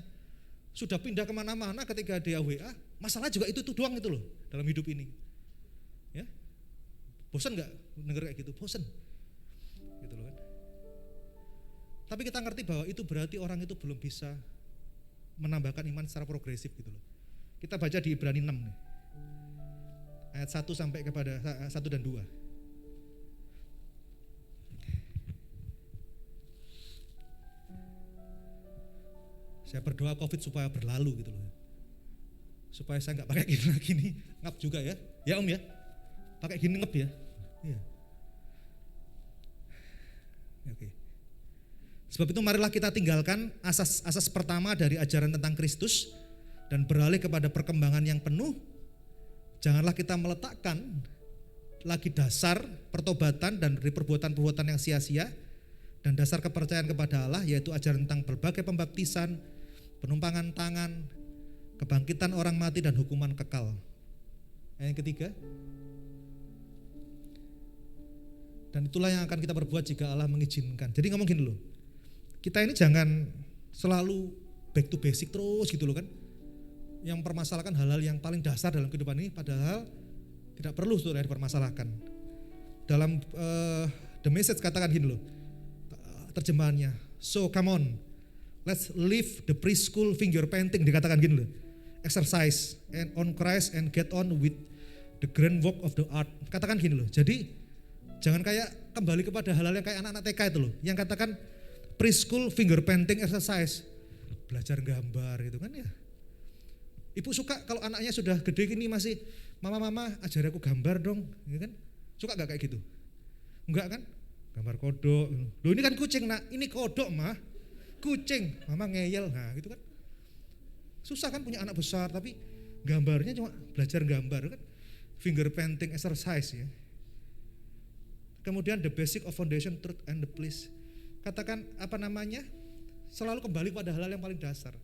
sudah pindah kemana-mana ketika dia WA, masalah juga itu doang itu loh dalam hidup ini. Ya, bosan nggak denger kayak gitu? Bosan, gitu loh kan. Tapi kita ngerti bahwa itu berarti orang itu belum bisa menambahkan iman secara progresif gitu loh. Kita baca di Ibrani 6 nih, ayat 1 sampai kepada 1 dan 2. Saya berdoa COVID supaya berlalu gitu loh. Supaya saya gak pakai gini lagi nih, ngap juga ya. Ya Om ya, pakai gini ngep ya. Iya. Oke. Sebab itu marilah kita tinggalkan asas pertama dari ajaran tentang Kristus dan beralih kepada perkembangan yang penuh. Janganlah kita meletakkan lagi dasar pertobatan dan dari perbuatan-perbuatan yang sia-sia dan dasar kepercayaan kepada Allah, yaitu ajaran tentang berbagai pembaptisan, penumpangan tangan, kebangkitan orang mati dan hukuman kekal. Yang ketiga, dan itulah yang akan kita perbuat jika Allah mengizinkan. Jadi ngomong gini loh, kita ini jangan selalu back to basic terus gitu loh kan, yang mempermasalahkan hal-hal yang paling dasar dalam kehidupan ini, padahal tidak perlu saudara dipermasalahkan. Dalam The Message katakan gini loh, terjemahannya, so come on, let's leave the preschool finger painting, dikatakan gini loh, exercise and on Christ and get on with the grand work of the art. Katakan gini loh, jadi jangan kayak kembali kepada hal-hal yang kayak anak-anak TK itu loh, yang katakan preschool finger painting exercise, belajar gambar gitu kan ya. Ibu suka kalau anaknya sudah gede gini masih, mama ajar aku gambar dong, ya kan? Suka gak kayak gitu? Enggak kan? Gambar kodok. Loh ini kan kucing nak, ini kodok mah, kucing, mama ngeyel, nah gitu kan. Susah kan punya anak besar tapi gambarnya cuma belajar gambar kan, finger painting exercise ya. Kemudian the basic of foundation, truth and the place. Katakan apa namanya? Selalu kembali pada hal-hal yang paling dasar.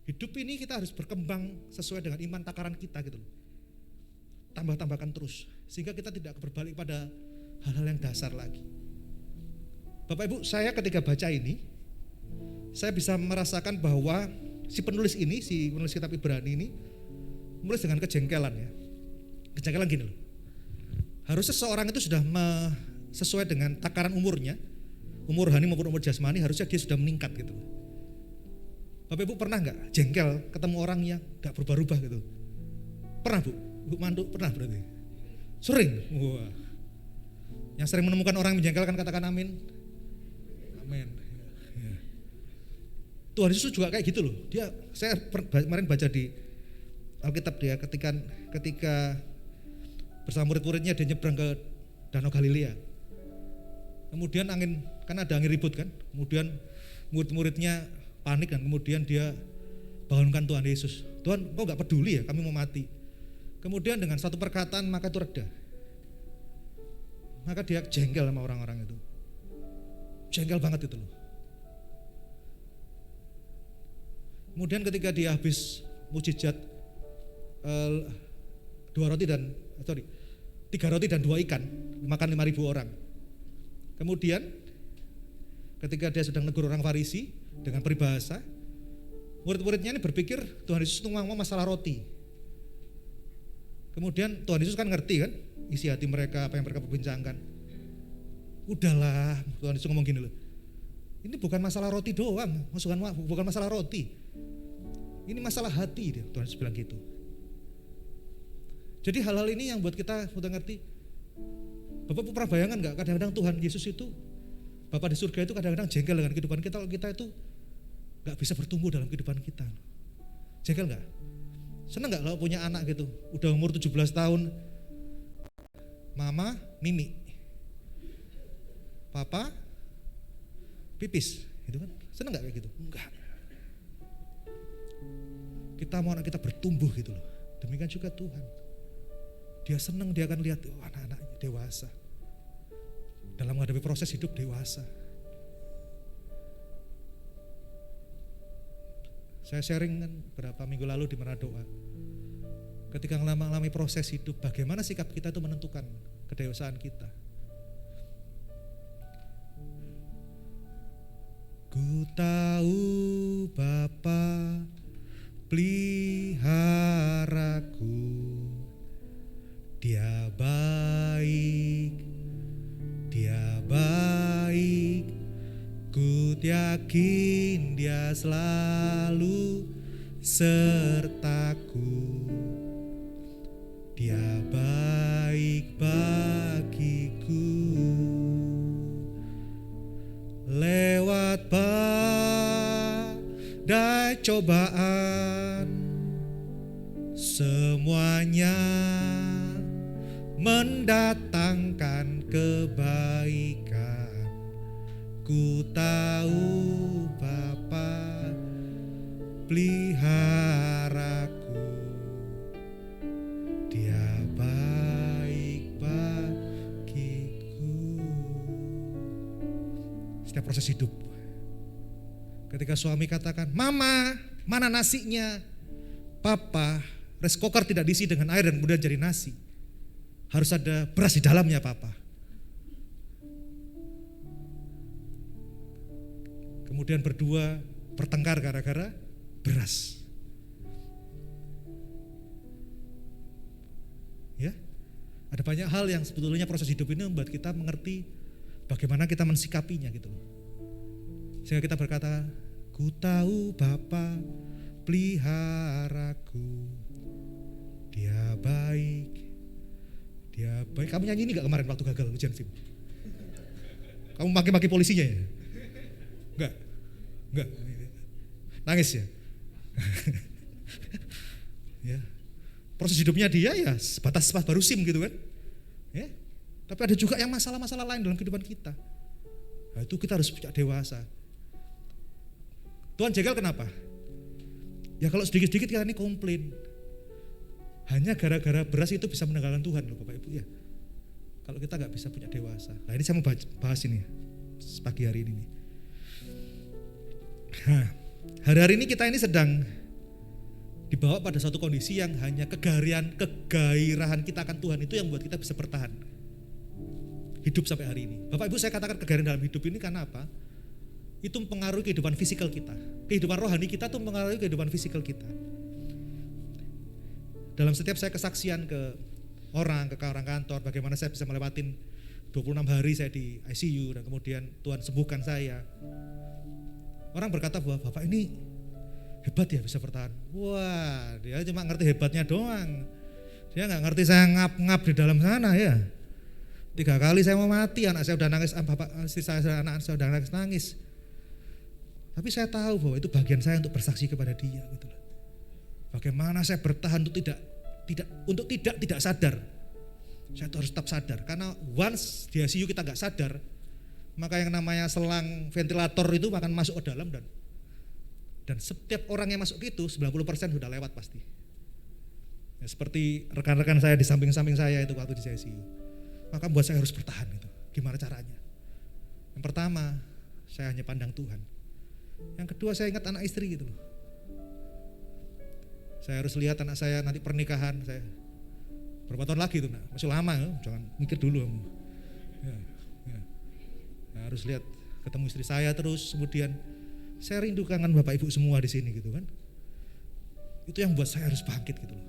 Hidup ini kita harus berkembang sesuai dengan iman takaran kita gitu loh. Tambah-tambahkan terus sehingga kita tidak berbalik pada hal-hal yang dasar lagi. Bapak Ibu, saya ketika baca ini saya bisa merasakan bahwa si penulis kitab Ibrani ini menulis dengan kejengkelan ya. Kejengkelan gini loh. Harusnya seseorang itu sudah sesuai dengan takaran umurnya, umur rohani maupun umur jasmani, harusnya dia sudah meningkat gitu loh. Bapak Ibu pernah gak jengkel ketemu orang yang gak berubah-ubah gitu? Pernah Bu? Ibu Mandu pernah berarti? Sering? Wah. Yang sering menemukan orang yang menjengkelkan katakan amin. Amin. Ya. Tuhan Yesus juga kayak gitu loh. Saya kemarin baca di Alkitab dia ketika bersama murid-muridnya dia nyebrang ke Danau Galilea. Kemudian kan ada angin ribut kan. Kemudian murid-muridnya panik dan kemudian dia bangunkan Tuhan Yesus. Tuhan, kok gak peduli ya kami mau mati. Kemudian dengan satu perkataan maka itu reda. Maka dia jengkel sama orang-orang itu. Jengkel banget itu loh. Kemudian ketika dia habis mujizat 3 roti dan 2 ikan, makan 5.000 orang. Kemudian ketika dia sedang negur orang Farisi dengan peribahasa, murid-muridnya ini berpikir Tuhan Yesus itu ngomong masalah roti. Kemudian Tuhan Yesus kan ngerti kan isi hati mereka, apa yang mereka perbincangkan. Udahlah, Tuhan Yesus ngomong gini loh. Ini bukan masalah roti doang, bukan masalah roti. Ini masalah hati, Tuhan Yesus bilang gitu. Jadi hal-hal ini yang buat kita udah ngerti. Bapak pernah bayangan gak kadang-kadang Tuhan Yesus itu, Bapak di surga itu kadang-kadang jengkel dengan kehidupan kita kalau kita itu gak bisa bertumbuh dalam kehidupan kita. Jengkel gak? Seneng gak kalau punya anak gitu, udah umur 17 tahun, mama mimi, papa pipis, gitu kan? Seneng gak kayak gitu? Enggak. Kita mau anak kita bertumbuh gitu loh. Demikian juga Tuhan. Dia seneng, dia akan lihat anak-anaknya dewasa. Dalam menghadapi proses hidup dewasa. Saya sharing kan beberapa minggu lalu di Manadoa. Ketika mengalami proses hidup, bagaimana sikap kita itu menentukan kedewasaan kita. Ku tahu Bapa peliharaku, Dia baik, ku yakin Dia selalu sertaku. Dia baik bagiku. Lewat badai cobaan, semuanya mendatangkan kebaikan. Ku tahu Bapa peliharaku, Dia baik bagiku. Setiap proses hidup, ketika suami katakan, "Mama, mana nasinya?" "Papa, rice cooker tidak diisi dengan air dan kemudian jadi nasi. Harus ada beras di dalamnya, Papa." Kemudian berdua bertengkar gara-gara beras. Ya, ada banyak hal yang sebetulnya proses hidup ini membuat kita mengerti bagaimana kita mensikapinya gitu. Sehingga kita berkata, ku tahu Bapa peliharaku, Dia baik, Dia baik. Kamu nyanyi ini gak kemarin waktu gagal ujian SIM? Kamu maki-maki polisinya ya? Enggak. Enggak. Nangis ya. Ya. Proses hidupnya dia ya sebatas baru SIM gitu kan. Ya. Tapi ada juga yang masalah-masalah lain dalam kehidupan kita. Nah, itu kita harus bijak dewasa. Tuhan jegal kenapa? Ya kalau sedikit-sedikit kita ini komplain. Hanya gara-gara beras itu bisa meninggalkan Tuhan loh Bapak Ibu ya. Kalau kita gak bisa punya dewasa. Nah ini saya mau bahas ini pagi hari ini. Nah, hari-hari ini kita ini sedang dibawa pada suatu kondisi yang hanya kegairahan kita akan Tuhan itu yang buat kita bisa bertahan hidup sampai hari ini. Bapak Ibu saya katakan kegairahan dalam hidup ini karena apa? Itu mempengaruhi kehidupan fisikal kita. Kehidupan rohani kita tuh mempengaruhi kehidupan fisikal kita. Dalam setiap saya kesaksian ke orang kantor, bagaimana saya bisa melewatin 26 hari saya di ICU dan kemudian Tuhan sembuhkan saya. Orang berkata bahwa Bapak ini hebat ya bisa bertahan. Wah, dia cuma ngerti hebatnya doang. Dia gak ngerti saya ngap-ngap di dalam sana ya. 3 kali saya mau mati, anak saya udah nangis, anak saya udah nangis. Tapi saya tahu bahwa itu bagian saya untuk bersaksi kepada dia gitu loh. Bagaimana saya bertahan untuk tidak sadar. Saya tuh harus tetap sadar karena once di ICU kita nggak sadar, maka yang namanya selang ventilator itu akan masuk ke dalam dan setiap orang yang masuk itu 90% sudah lewat pasti. Ya, seperti rekan-rekan saya di samping-samping saya itu waktu di ICU. Maka buat saya harus bertahan gitu. Gimana caranya? Yang pertama, saya hanya pandang Tuhan. Yang kedua, saya ingat anak istri gitu loh. Saya harus lihat anak saya nanti pernikahan, saya berapa tahun lagi itu nak, masih lama ya, jangan mikir dulu. Ya. Nah, harus lihat ketemu istri saya terus, kemudian saya rindu kangen Bapak Ibu semua di sini gitu kan. Itu yang buat saya harus bangkit gitu loh.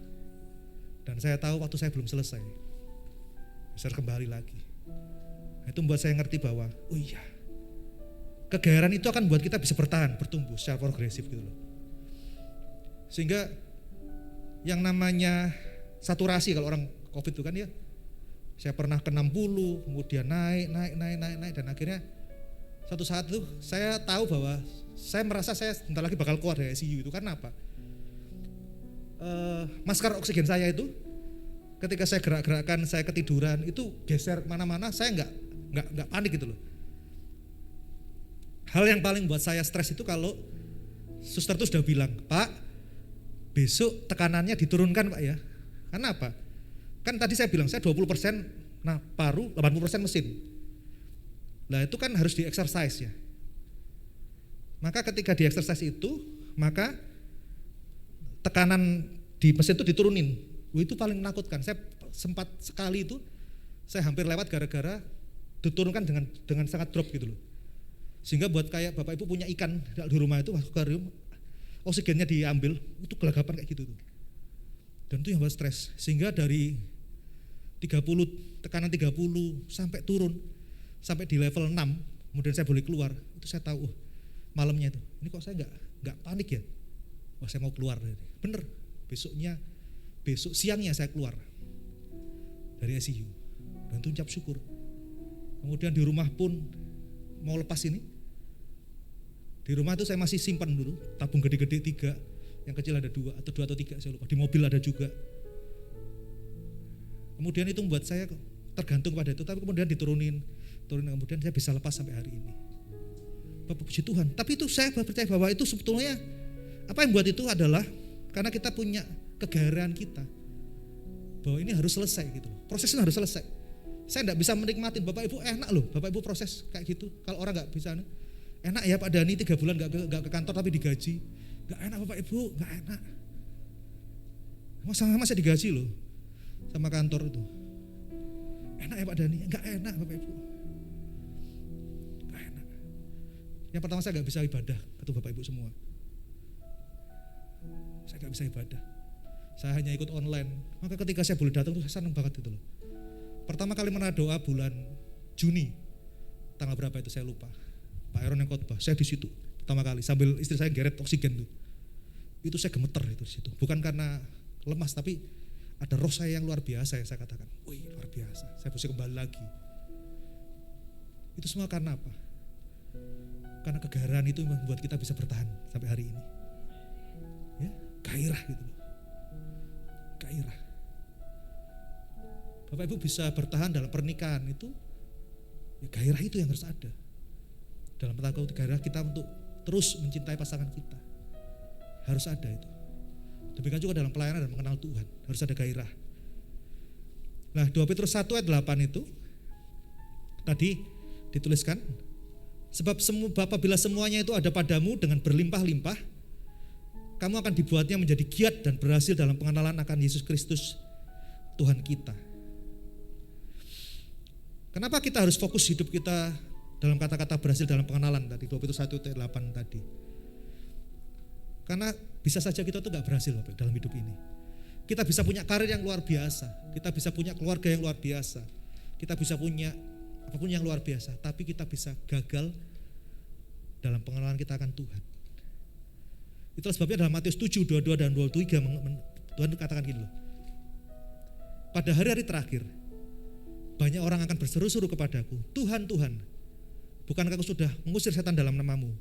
Dan saya tahu waktu saya belum selesai, saya harus kembali lagi. Nah, itu membuat saya ngerti bahwa, oh iya, kegairahan itu akan buat kita bisa bertahan, bertumbuh secara progresif gitu loh. Sehingga yang namanya saturasi kalau orang COVID itu kan ya, saya pernah ke 60, kemudian naik dan akhirnya satu saat itu saya tahu bahwa saya merasa saya sebentar lagi bakal keluar dari ICU itu karena apa? Masker oksigen saya itu ketika saya gerak-gerakan, saya ketiduran itu geser mana-mana, saya nggak panik gitu loh. Hal yang paling buat saya stres itu kalau suster itu sudah bilang, Pak, besok tekanannya diturunkan Pak ya. Karena apa? Kan tadi saya bilang saya 20% paru, 80% mesin. Nah itu kan harus di-exercise ya. Maka ketika di-exercise itu, maka tekanan di mesin itu diturunin. Itu paling menakutkan. Saya sempat sekali itu, saya hampir lewat gara-gara diturunkan dengan sangat drop gitu loh. Sehingga buat kayak Bapak Ibu punya ikan di rumah itu, waktu akuarium, oksigennya diambil, itu gelagapan kayak gitu tuh. Dan itu yang buat stres. Sehingga dari 30, tekanan 30 sampai turun, sampai di level 6, kemudian saya boleh keluar, itu saya tahu, malamnya itu, ini kok saya nggak panik ya? Wah saya mau keluar, bener, besok siangnya saya keluar dari ICU, dan itu ucap syukur. Kemudian di rumah pun mau lepas ini, di rumah itu saya masih simpan dulu, tabung gede-gede 3, yang kecil ada 2 atau 3 saya lupa, di mobil ada juga. Kemudian itu membuat saya tergantung pada itu, tapi kemudian diturunin, kemudian saya bisa lepas sampai hari ini. Bapak puji Tuhan. Tapi itu saya percaya bahwa itu sebetulnya apa yang buat itu adalah karena kita punya kegairahan kita bahwa ini harus selesai gitu. Prosesnya harus selesai. Saya enggak bisa menikmati Bapak Ibu enak loh, Bapak Ibu proses kayak gitu. Kalau orang enggak bisa enak ya Pak Dani 3 bulan enggak ke kantor tapi digaji. Enggak enak Bapak Ibu, enggak enak. Sama-sama saya digaji loh sama kantor itu. Enak ya Pak Dani? Enggak enak Bapak Ibu. Enggak enak. Yang pertama saya enggak bisa ibadah, kata Bapak Ibu semua. Saya enggak bisa ibadah. Saya hanya ikut online. Maka ketika saya boleh datang tuh saya senang banget itu loh. Pertama kali mana doa bulan Juni. Tanggal berapa itu saya lupa. Pak Aaron yang khotbah, saya di situ pertama kali sambil istri saya geret oksigen tuh. Itu saya gemeter itu di situ. Bukan karena lemas tapi ada roh saya yang luar biasa yang saya katakan. Wih luar biasa, saya bisa kembali lagi. Itu semua karena apa? Karena kegairan itu membuat kita bisa bertahan sampai hari ini. Ya, gairah gitu loh. Gairah. Bapak Ibu bisa bertahan dalam pernikahan itu, ya gairah itu yang harus ada. Dalam pertanggung gairah kita untuk terus mencintai pasangan kita. Harus ada itu. Demikian juga dalam pelayanan dan mengenal Tuhan, harus ada gairah. Nah, 2 Petrus 1 ayat 8 itu tadi dituliskan, sebab apabila semuanya itu ada padamu dengan berlimpah-limpah, kamu akan dibuatnya menjadi giat dan berhasil dalam pengenalan akan Yesus Kristus Tuhan kita. Kenapa kita harus fokus hidup kita dalam kata-kata berhasil dalam pengenalan tadi, 2 Petrus 1 ayat 8 tadi? Karena bisa saja kita tuh gak berhasil dalam hidup ini. Kita bisa punya karir yang luar biasa, kita bisa punya keluarga yang luar biasa, kita bisa punya apapun yang luar biasa, tapi kita bisa gagal dalam pengenalan kita akan Tuhan. Itulah sebabnya dalam Matius 7, 22 dan 23 Tuhan katakan gini loh. Pada hari-hari terakhir, banyak orang akan berseru-seru kepadaku, Tuhan, Tuhan, bukankah aku sudah mengusir setan dalam namamu,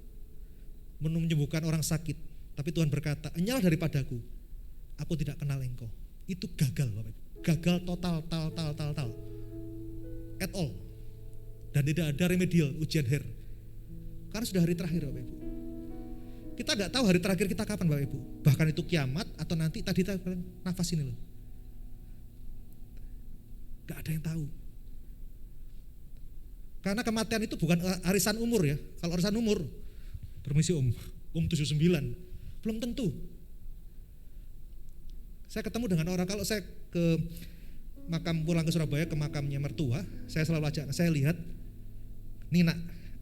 menyembuhkan orang sakit? Tapi Tuhan berkata, enyahlah daripadaku, aku tidak kenal engkau. Itu gagal, Bapak Ibu. Gagal total, at all. Dan tidak ada remedial, ujian akhir. Karena sudah hari terakhir, Bapak Ibu. Kita gak tahu hari terakhir kita kapan, Bapak Ibu. Bahkan itu kiamat atau nanti tadi kita nafas ini loh. Gak ada yang tahu. Karena kematian itu bukan arisan umur ya. Kalau arisan umur, permisi Om 79, belum tentu. Saya ketemu dengan orang, kalau saya ke makam, pulang ke Surabaya ke makamnya mertua, saya selalu ajak, saya lihat Nina,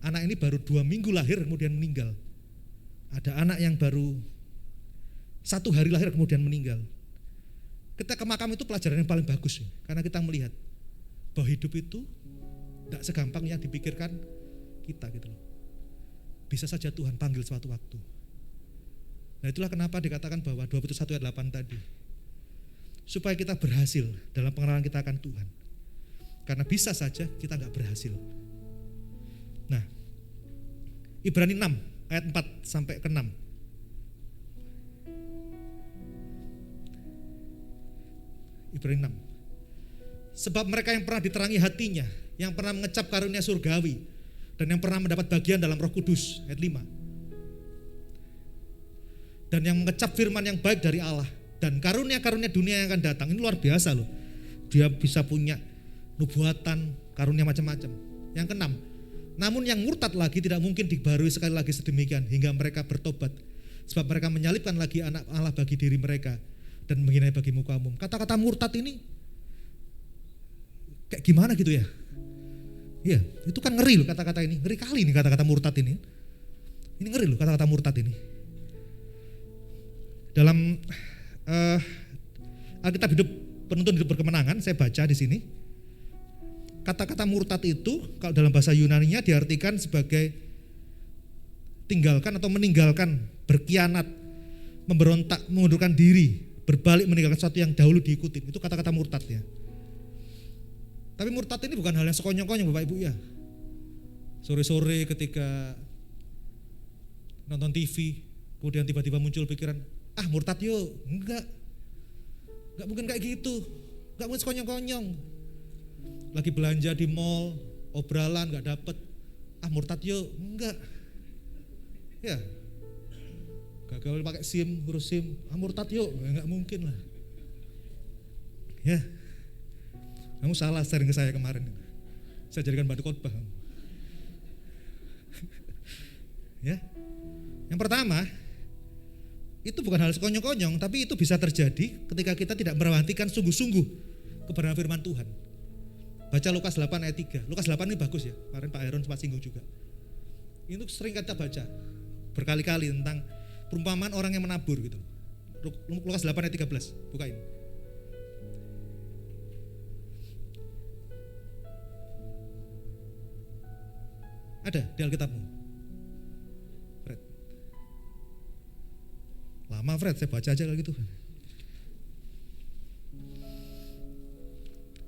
anak ini baru 2 minggu lahir kemudian meninggal. Ada anak yang baru 1 hari lahir kemudian meninggal. Kita ke makam itu pelajaran yang paling bagus, karena kita melihat bahwa hidup itu tidak segampang yang dipikirkan kita gitu loh. Bisa saja Tuhan panggil suatu waktu. Nah itulah kenapa dikatakan bahwa 2 Petrus 1 ayat 8 tadi, supaya kita berhasil dalam pengenalan kita akan Tuhan. Karena bisa saja kita gak berhasil. Nah, Ibrani 6 ayat 4 sampai ke 6. Ibrani 6. Sebab mereka yang pernah diterangi hatinya, yang pernah mengecap karunia surgawi, dan yang pernah mendapat bagian dalam Roh Kudus, ayat 5. Dan yang mengecap firman yang baik dari Allah, dan karunia-karunia dunia yang akan datang. Ini luar biasa loh. Dia bisa punya nubuatan, karunia macam-macam. Yang keenam, namun yang murtad lagi tidak mungkin dibarui sekali lagi sedemikian hingga mereka bertobat. Sebab mereka menyalibkan lagi anak Allah bagi diri mereka dan menghinai bagi muka umum. Kata-kata murtad ini kayak gimana gitu ya? Iya, itu kan ngeri loh kata-kata ini. Ngeri kali nih kata-kata murtad ini. Ini ngeri loh kata-kata murtad ini. Dalam Alkitab hidup penuntun hidup berkemenangan, saya baca di sini. Kata-kata murtad itu kalau dalam bahasa Yunani-nya diartikan sebagai tinggalkan atau meninggalkan, berkhianat, memberontak, mengundurkan diri, berbalik meninggalkan sesuatu yang dahulu diikutin. Itu kata-kata murtad ya. Tapi murtad ini bukan hal yang sekonyong-konyong Bapak Ibu ya. Sore-sore ketika nonton TV, kemudian tiba-tiba muncul pikiran, murtad yuk. Enggak mungkin kayak gitu. Enggak mungkin sekonyong-konyong. Lagi belanja di mall, obralan gak dapet, murtad yuk. Enggak. Ya. Gagal pakai SIM, ngurus SIM, murtad yuk. Enggak mungkin lah. Ya. Kamu salah sharing ke saya kemarin. Saya jadikan batu khotbah. Ya. Yang pertama, itu bukan hal sekonyong-konyong, tapi itu bisa terjadi ketika kita tidak merhatikan sungguh-sungguh kebenaran firman Tuhan. Baca Lukas 8 ayat 3. Lukas 8 ini bagus ya, kemarin Pak Aaron sempat singgung juga. Itu sering kita baca berkali-kali tentang perumpamaan orang yang menabur gitu. Lukas 8 ayat 13, bukain. Ada di Alkitabmu? Fred. Lama Fred, saya baca aja kalau gitu.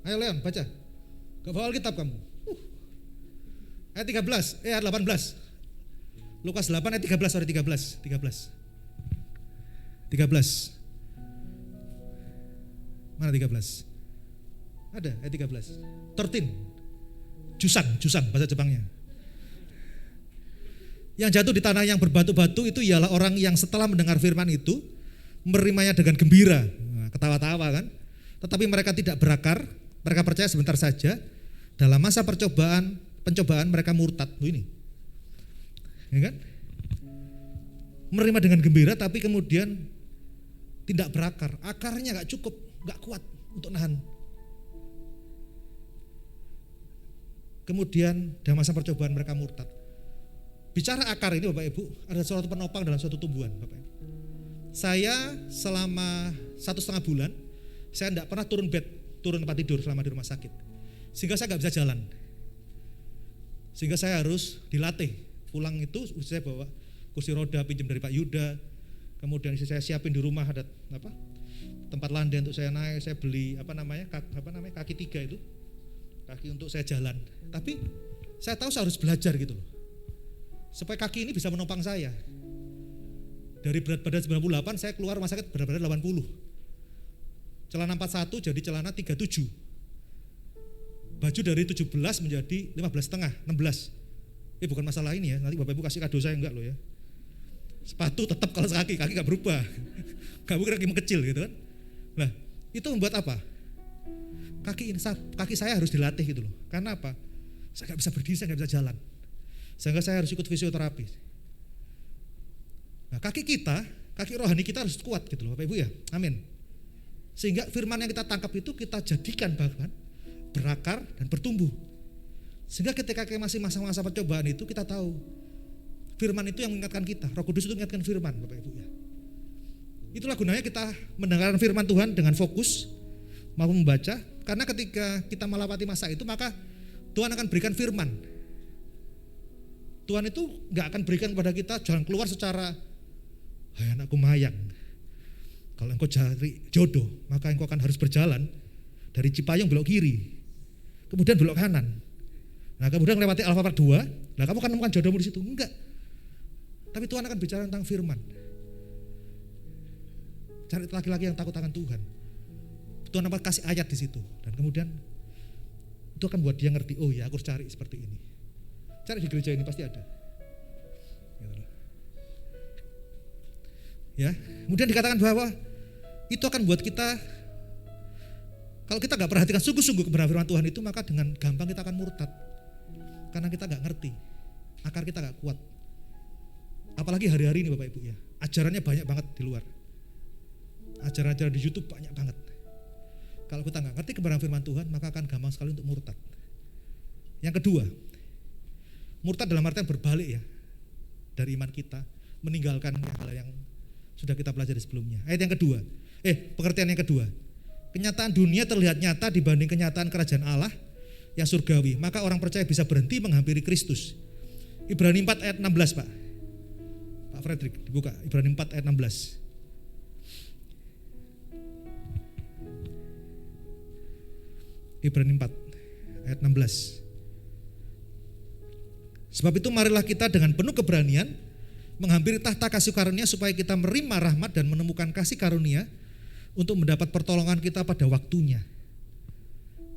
Ayo Leon, baca. Gak bawa Alkitab kamu. Ayat 13, ayat 18. Lukas 8 ayat 13, sorry 13. Mana 13? Ada ayat 13. 13. Jusang bahasa Jepangnya. Yang jatuh di tanah yang berbatu-batu itu ialah orang yang setelah mendengar firman itu menerimanya dengan gembira. Nah, ketawa-tawa kan. Tetapi mereka tidak berakar, mereka percaya sebentar saja. Dalam masa pencobaan mereka murtad. Ini. Ya kan? Menerima dengan gembira tapi kemudian tidak berakar. Akarnya gak cukup, gak kuat untuk nahan. Kemudian dalam masa percobaan mereka murtad. Bicara akar ini Bapak Ibu, ada suatu penopang dalam suatu tumbuhan Bapak Ibu. Saya selama 1,5 bulan, saya tidak pernah turun tempat tidur selama di rumah sakit. Sehingga saya gak bisa jalan. Sehingga saya harus dilatih. Pulang itu saya bawa kursi roda pinjam dari Pak Yuda. Kemudian saya siapin di rumah ada tempat landai untuk saya naik, saya beli kaki 3 itu. Kaki untuk saya jalan. Tapi saya tahu saya harus belajar gitu loh. Supaya kaki ini bisa menopang saya. Dari berat badan 98 saya keluar rumah sakit berat badan 80. Celana 41 jadi celana 37. Baju dari 17 menjadi 15,5, 16. Bukan masalah ini ya, nanti Bapak Ibu kasih kado saya enggak loh ya. Sepatu tetap kalau kaki gak berubah. Gak mungkin kaki mengecil gitu kan. Nah, itu membuat apa? Kaki saya harus dilatih gitu loh. Karena apa? Saya gak bisa berdiri, saya gak bisa jalan. Sehingga saya harus ikut fisioterapi. Nah, kaki rohani kita harus kuat gitu loh Bapak Ibu ya. Amin. Sehingga firman yang kita tangkap itu kita jadikan bahkan berakar dan bertumbuh. Sehingga ketika kita masih masa-masa percobaan itu kita tahu firman itu yang mengingatkan kita. Roh Kudus itu mengingatkan firman Bapak Ibu ya. Itulah gunanya kita mendengarkan firman Tuhan dengan fokus maupun membaca. Karena ketika kita melewati masa itu maka Tuhan akan berikan firman. Tuhan itu gak akan berikan kepada kita jalan keluar secara hai anakku mayang. Kalau engkau cari jodoh maka engkau akan harus berjalan dari Cipayung belok kiri. Kemudian belok kanan. Nah kemudian melewati Alfamart 2, nah kamu akan menemukan jodohmu di situ. Enggak. Tapi Tuhan akan bicara tentang firman. Cari laki-laki yang takut akan Tuhan. Tuhan akan kasih ayat di situ. Dan kemudian itu akan buat dia ngerti, oh ya aku harus cari seperti ini. Cari di gereja ini pasti ada. Ya, kemudian dikatakan bahwa itu akan buat kita, kalau kita gak perhatikan sungguh-sungguh kebenaran firman Tuhan itu, maka dengan gampang kita akan murtad. Karena kita gak ngerti, akar kita gak kuat. Apalagi hari-hari ini Bapak Ibu ya, ajarannya banyak banget di luar. Ajaran-ajaran di YouTube banyak banget. Kalau kita gak ngerti kebenaran firman Tuhan, maka akan gampang sekali untuk murtad. Yang kedua, murtad dalam artian berbalik ya, dari iman kita, meninggalkan hal yang sudah kita pelajari sebelumnya. Ayat yang kedua, pengertian yang kedua. Kenyataan dunia terlihat nyata dibanding kenyataan kerajaan Allah yang surgawi. Maka orang percaya bisa berhenti menghampiri Kristus. Ibrani 4 ayat 16 Pak Frederick, dibuka Ibrani 4 ayat 16. Ibrani 4 ayat 16. Sebab itu marilah kita dengan penuh keberanian menghampiri tahta kasih karunia supaya kita menerima rahmat dan menemukan kasih karunia untuk mendapat pertolongan kita pada waktunya.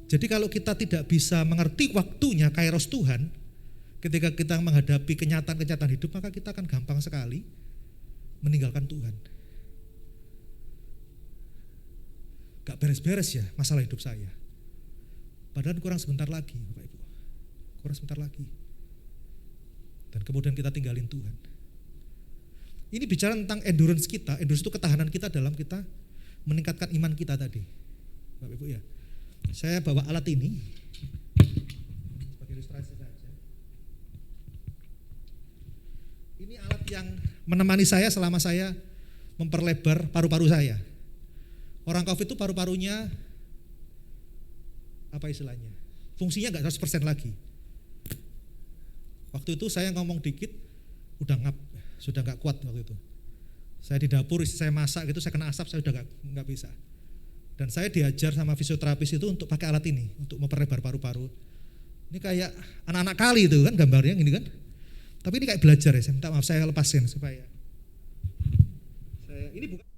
Jadi kalau kita tidak bisa mengerti waktunya kairos Tuhan, ketika kita menghadapi kenyataan-kenyataan hidup, maka kita akan gampang sekali meninggalkan Tuhan. Gak beres-beres ya masalah hidup saya. Padahal kurang sebentar lagi Bapak Ibu. Kurang sebentar lagi. Dan kemudian kita tinggalin Tuhan. Ini bicara tentang endurance kita. Endurance itu ketahanan kita dalam kita meningkatkan iman kita tadi. Bapak Ibu ya. Saya bawa alat ini sebagai ilustrasi saja. Ini alat yang menemani saya selama saya memperlebar paru-paru saya. Orang COVID itu paru-parunya apa istilahnya? Fungsinya enggak 100% lagi. Waktu itu saya ngomong dikit udah ngap, sudah enggak kuat waktu itu. Saya di dapur, saya masak gitu, saya kena asap, saya udah enggak bisa. Dan saya diajar sama fisioterapis itu untuk pakai alat ini, untuk memperlebar paru-paru. Ini kayak anak-anak kali itu kan gambarnya gini kan. Tapi ini kayak belajar ya, saya minta maaf, saya lepasin supaya saya, ini bukan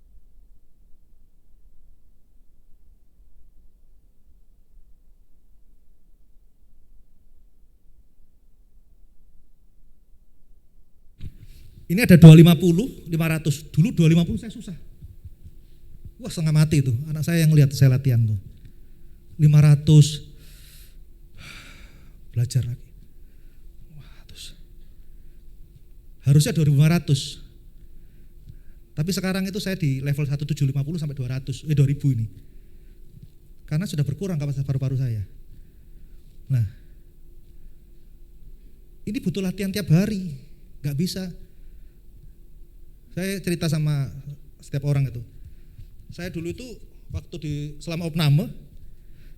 ini ada 250, 500. Dulu 250 saya susah. Wah, setengah mati itu. Anak saya yang lihat saya latihan tuh. 500 belajar lagi. Wah, terus harusnya 2.500. Tapi sekarang itu saya di level 1750 sampai 2000 ini. Karena sudah berkurang kapasitas paru-paru saya. Nah, ini butuh latihan tiap hari. Gak bisa. Saya cerita sama setiap orang itu. Saya dulu itu waktu selama opname,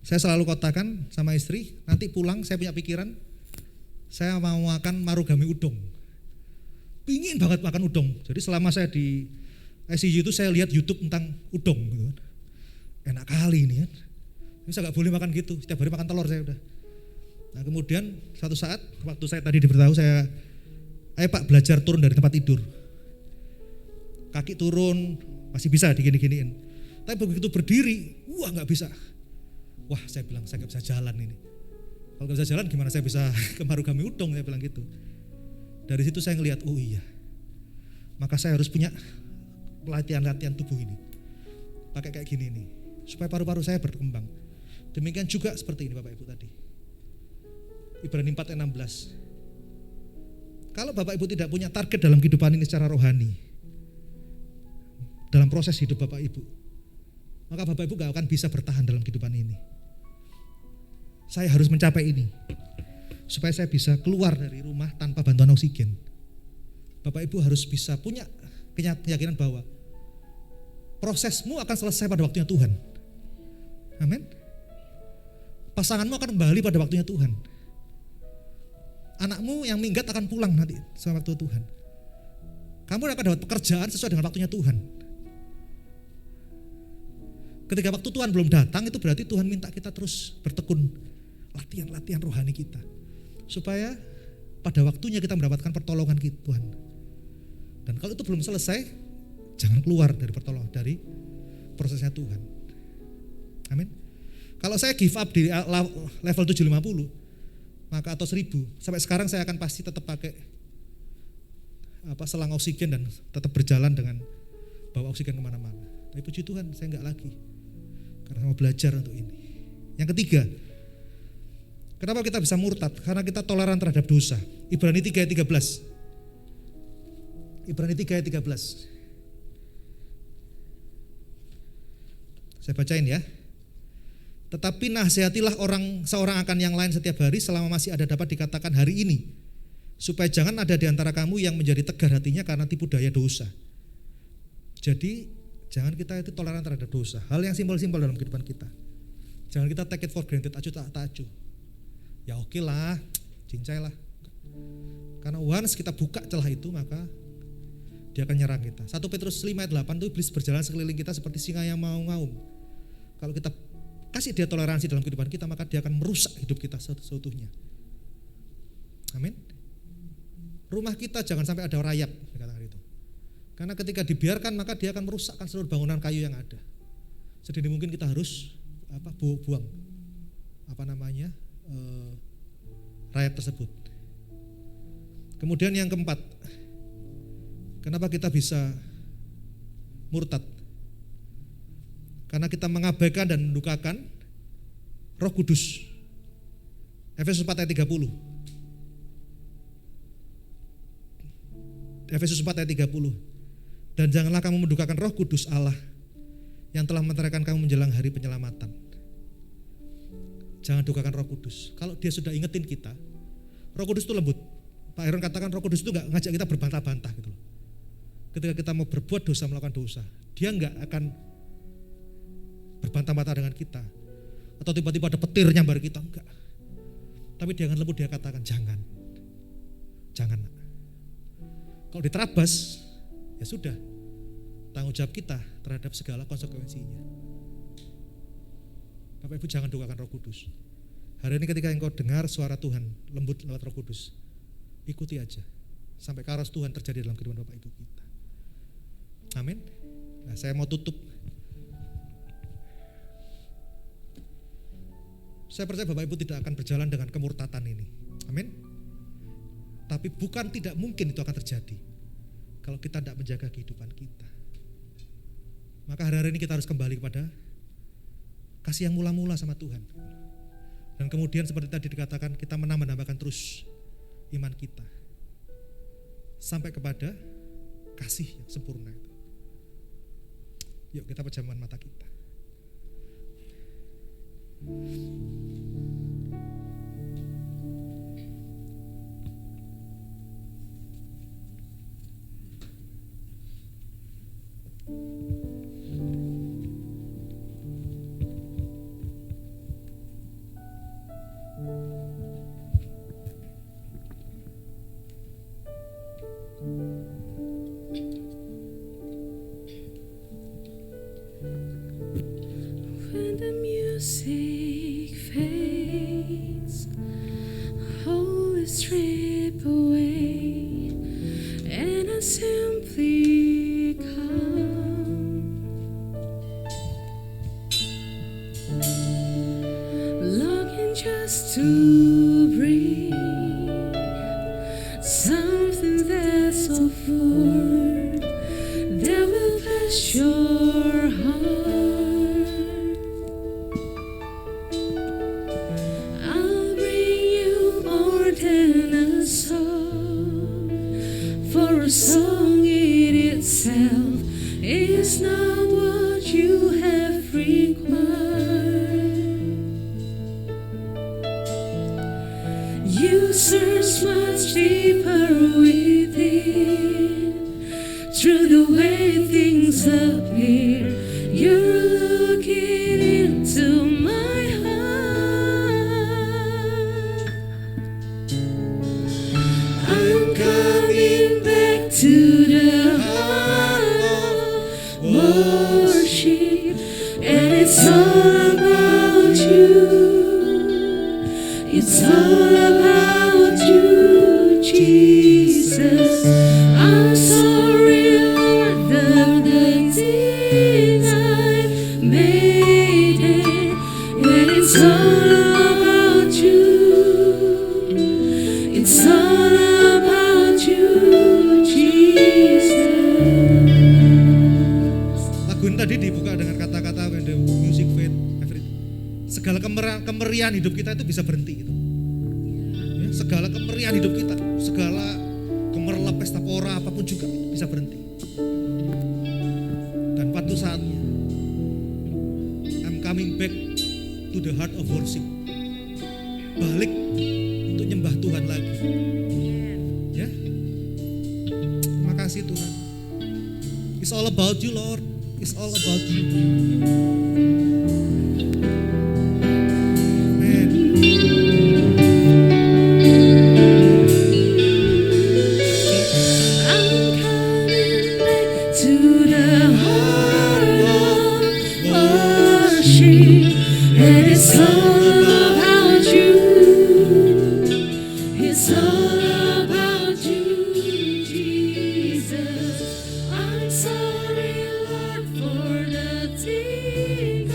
saya selalu kotakan sama istri, nanti pulang saya punya pikiran, saya mau makan marugame udong. Pingin banget makan udong. Jadi selama saya di ICU itu saya lihat YouTube tentang udong gitu kan. Enak kali ini kan. Ini saya gak boleh makan gitu, setiap hari makan telur saya udah. Nah kemudian suatu saat waktu saya tadi diberitahu saya, ayo Pak belajar turun dari tempat tidur. Kaki turun masih bisa digini-giniin. Tapi begitu berdiri, wah gak bisa. Wah saya bilang saya gak bisa jalan ini. Kalau gak bisa jalan gimana saya bisa ke marugame udong, saya bilang gitu. Dari situ saya ngelihat, oh iya. Maka saya harus punya latihan-latihan tubuh ini. Pakai kayak gini nih, supaya paru-paru saya berkembang. Demikian juga seperti ini Bapak Ibu tadi. Ibrani 4:16. Kalau Bapak Ibu tidak punya target dalam kehidupan ini secara rohani, dalam proses hidup Bapak Ibu, maka Bapak Ibu gak akan bisa bertahan dalam kehidupan ini. Saya harus mencapai ini, supaya saya bisa keluar dari rumah tanpa bantuan oksigen. Bapak Ibu harus bisa punya keyakinan bahwa prosesmu akan selesai pada waktunya Tuhan. Amin. Pasanganmu akan kembali pada waktunya Tuhan. Anakmu yang minggat akan pulang nanti sama waktu Tuhan. Kamu akan dapat pekerjaan sesuai dengan waktunya Tuhan. Ketika waktu Tuhan belum datang, itu berarti Tuhan minta kita terus bertekun latihan rohani kita, supaya pada waktunya kita mendapatkan pertolongan Tuhan. Dan kalau itu belum selesai, jangan keluar dari pertolongan, dari prosesnya Tuhan. Amin. Kalau saya give up di level 750, maka atau 1000, sampai sekarang saya akan pasti tetap pakai selang oksigen dan tetap berjalan dengan bawa oksigen kemana-mana. Tapi puji Tuhan saya enggak lagi, karena mau belajar untuk ini. Yang ketiga, kenapa kita bisa murtad? Karena kita toleran terhadap dosa. Ibrani 3 ayat 13. Ibrani 3 ayat 13. Saya bacain ya. Tetapi nasihatilah seorang akan yang lain setiap hari selama masih ada dapat dikatakan hari ini, supaya jangan ada di antara kamu yang menjadi tegar hatinya karena tipu daya dosa. Jadi jangan kita itu toleran terhadap dosa. Hal yang simpel-simpel dalam kehidupan kita. Jangan kita take it for granted, acuh tak acuh. Ya oke lah, cincai lah. Karena once kita buka celah itu, maka dia akan nyerang kita. 1 Petrus 5 ayat 8 itu iblis berjalan sekeliling kita seperti singa yang mau ngaum. Kalau kita kasih dia toleransi dalam kehidupan kita, maka dia akan merusak hidup kita seutuhnya. Amin. Rumah kita jangan sampai ada rayap, dikatakan itu. Karena ketika dibiarkan, maka dia akan merusakkan seluruh bangunan kayu yang ada. Sedini mungkin kita harus buang rayap tersebut. Kemudian yang keempat, kenapa kita bisa murtad? Karena kita mengabaikan dan mendukakan Roh Kudus. Efesus 4 ayat 30. Efesus 4 ayat 30. Dan janganlah kamu mendukakan Roh Kudus Allah yang telah menteraikan kamu menjelang hari penyelamatan. Jangan dukakan Roh Kudus. Kalau dia sudah ingetin kita, Roh Kudus itu lembut. Pak Aaron katakan Roh Kudus itu gak ngajak kita berbantah-bantah gitu loh. Ketika kita mau berbuat dosa, melakukan dosa, dia gak akan berbantah-bantah dengan kita. Atau tiba-tiba ada petir nyambar kita, enggak. Tapi dia akan lembut, dia katakan jangan. Jangan. Kalau diterabas, ya sudah. Tanggung jawab kita terhadap segala konsekuensinya. Bapak Ibu jangan dukakan Roh Kudus. Hari ini ketika engkau dengar suara Tuhan lembut lewat Roh Kudus, ikuti aja. sampai karos Tuhan terjadi dalam kehidupan Bapak Ibu kita. Amin. Nah, saya mau tutup. Saya percaya Bapak Ibu tidak akan berjalan dengan kemurtatan ini. Amin. Tapi bukan tidak mungkin itu akan terjadi kalau kita tidak menjaga kehidupan kita. Maka hari-hari ini kita harus kembali kepada kasih yang mula-mula sama Tuhan. Dan kemudian seperti tadi dikatakan, kita menambah-nambahkan terus iman kita sampai kepada kasih yang sempurna itu. Yuk kita pejamkan mata kita. When the music fades, holy strip away, and I simply come, longing just to bring something that's so full that will bless your heart. I'll bring you more than a song, for a song in itself is not what you have required. You search much deeper within, through the way things appear. You're looking into my heart. I'm coming back to the heart of worship, and it's all about you. It's all about you, Jesus. I'm sorry, Lord, the thing I've made it, and it's all about you. It's all about you, Jesus. Lagu ini tadi dibuka dengan kata-kata when the music fade, everything. Segala kemeriahan hidup kita itu bisa berhenti gitu. Ya, segala kemeriahan hidup kita, segala gemerlap pesta pora apapun juga bisa berhenti. Dan pada saatnya I'm coming back to the heart of worship. Balik untuk nyembah Tuhan lagi. Ya. Terima kasih Tuhan. It's all about you, Lord. It's all about you. Amen. I'm coming back to the heart of worship, and it's all about you. It's all about you, Jesus. I'm sorry, Lord, for the thing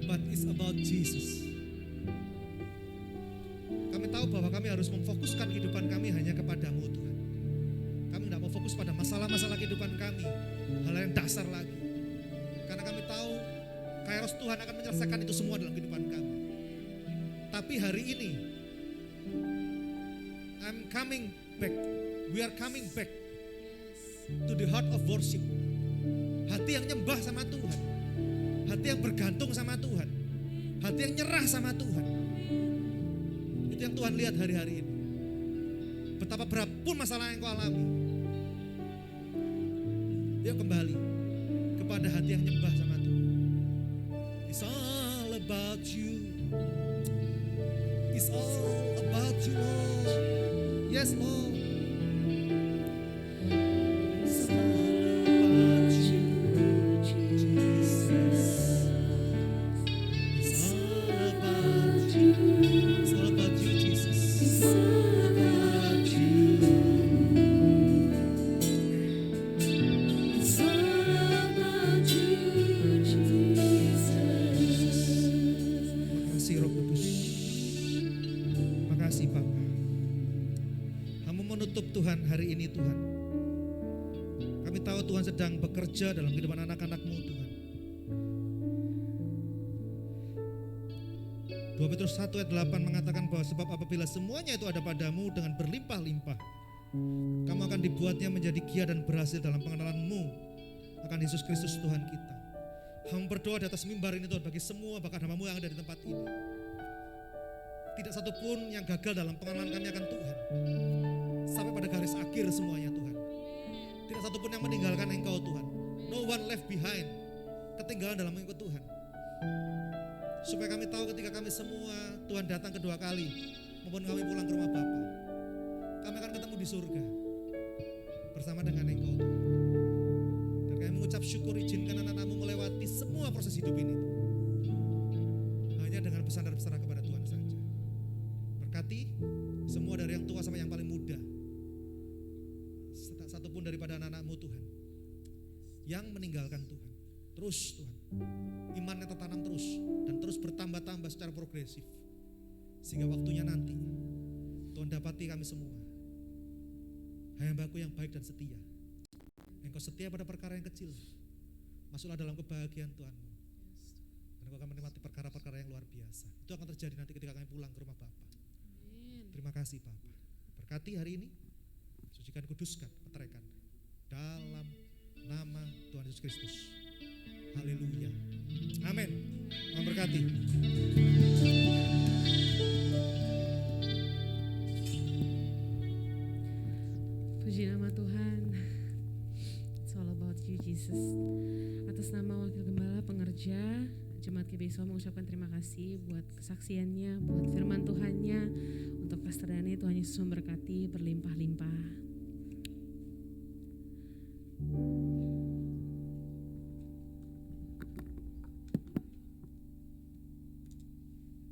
but it's about Jesus. Kami tahu bahwa kami harus memfokuskan kehidupan kami hanya kepadamu Tuhan. Kami tidak mau fokus pada masalah-masalah kehidupan kami, hal yang dasar lagi. Karena kami tahu Kairos Tuhan akan menyelesaikan itu semua dalam kehidupan kami. Tapi hari ini I'm coming back. We are coming back to the heart of worship. Hati yang nyembah sama Tuhan. Hati yang bergantung sama Tuhan. Hati yang nyerah sama Tuhan. Itu yang Tuhan lihat hari-hari ini. Betapa berat pun masalah yang kau alami, yuk kembali kepada hati yang nyembah sama Tuhan. It's all about you. It's all about you, Lord. Yes, Lord. It's all about you, Jesus. It's all about you. It's all about you, Jesus. It's all about you. It's all about you, Jesus. Makasih Roh Kudus. Makasih Bapa. Kamu menutup Tuhan hari ini Tuhan. Kami tahu Tuhan sedang bekerja dalam kehidupan anak-anak-Mu Tuhan. 2 Petrus 1 ayat 8 mengatakan bahwa sebab apabila semuanya itu ada padamu dengan berlimpah-limpah, kamu akan dibuatnya menjadi giat dan berhasil dalam pengenalan-Mu akan Yesus Kristus Tuhan kita. Kami berdoa di atas mimbar ini Tuhan bagi semua bakat hamba-Mu yang ada di tempat ini. Tidak satu pun yang gagal dalam pengenalan kami akan Tuhan. Sampai pada garis akhir semuanya Tuhan. Tidak satu pun yang meninggalkan Engkau Tuhan. No one left behind. Ketinggalan dalam mengikut Tuhan. Supaya kami tahu ketika kami semua Tuhan datang kedua kali maupun kami pulang ke rumah Bapa, kami akan ketemu di surga bersama dengan Engkau Tuhan. Dan kami mengucap syukur izinkan anak-anak-Mu melewati semua proses hidup ini hanya dengan bersandar kepada Tuhan saja. Berkati semua dari yang tua sampai yang paling muda. Tak satu pun daripada anak-anak-Mu Tuhan yang meninggalkan Tuhan. Terus Tuhan, imannya tertanam terus dan terus bertambah-tambah secara progresif. Sehingga waktunya nanti Tuhan dapati kami semua hamba-Ku yang baik dan setia. Engkau setia pada perkara yang kecil. Masuklah dalam kebahagiaan Tuhan-Mu. Dan Engkau akan menikmati perkara-perkara yang luar biasa. Itu akan terjadi nanti ketika kami pulang ke rumah Bapa. Terima kasih Bapa. Berkati hari ini, sucikan, kuduskan, meteraikan dalam nama Tuhan Yesus Kristus. Haleluya. Amin. Tuhan berkati. Puji nama Tuhan. It's all about you Jesus. Atas nama Wakil Gembala Pengerja Jemaat GBI Solo mengucapkan terima kasih buat kesaksiannya, buat firman Tuhannya. Untuk Pastor Dani, Tuhan Yesus memberkati berlimpah-limpah.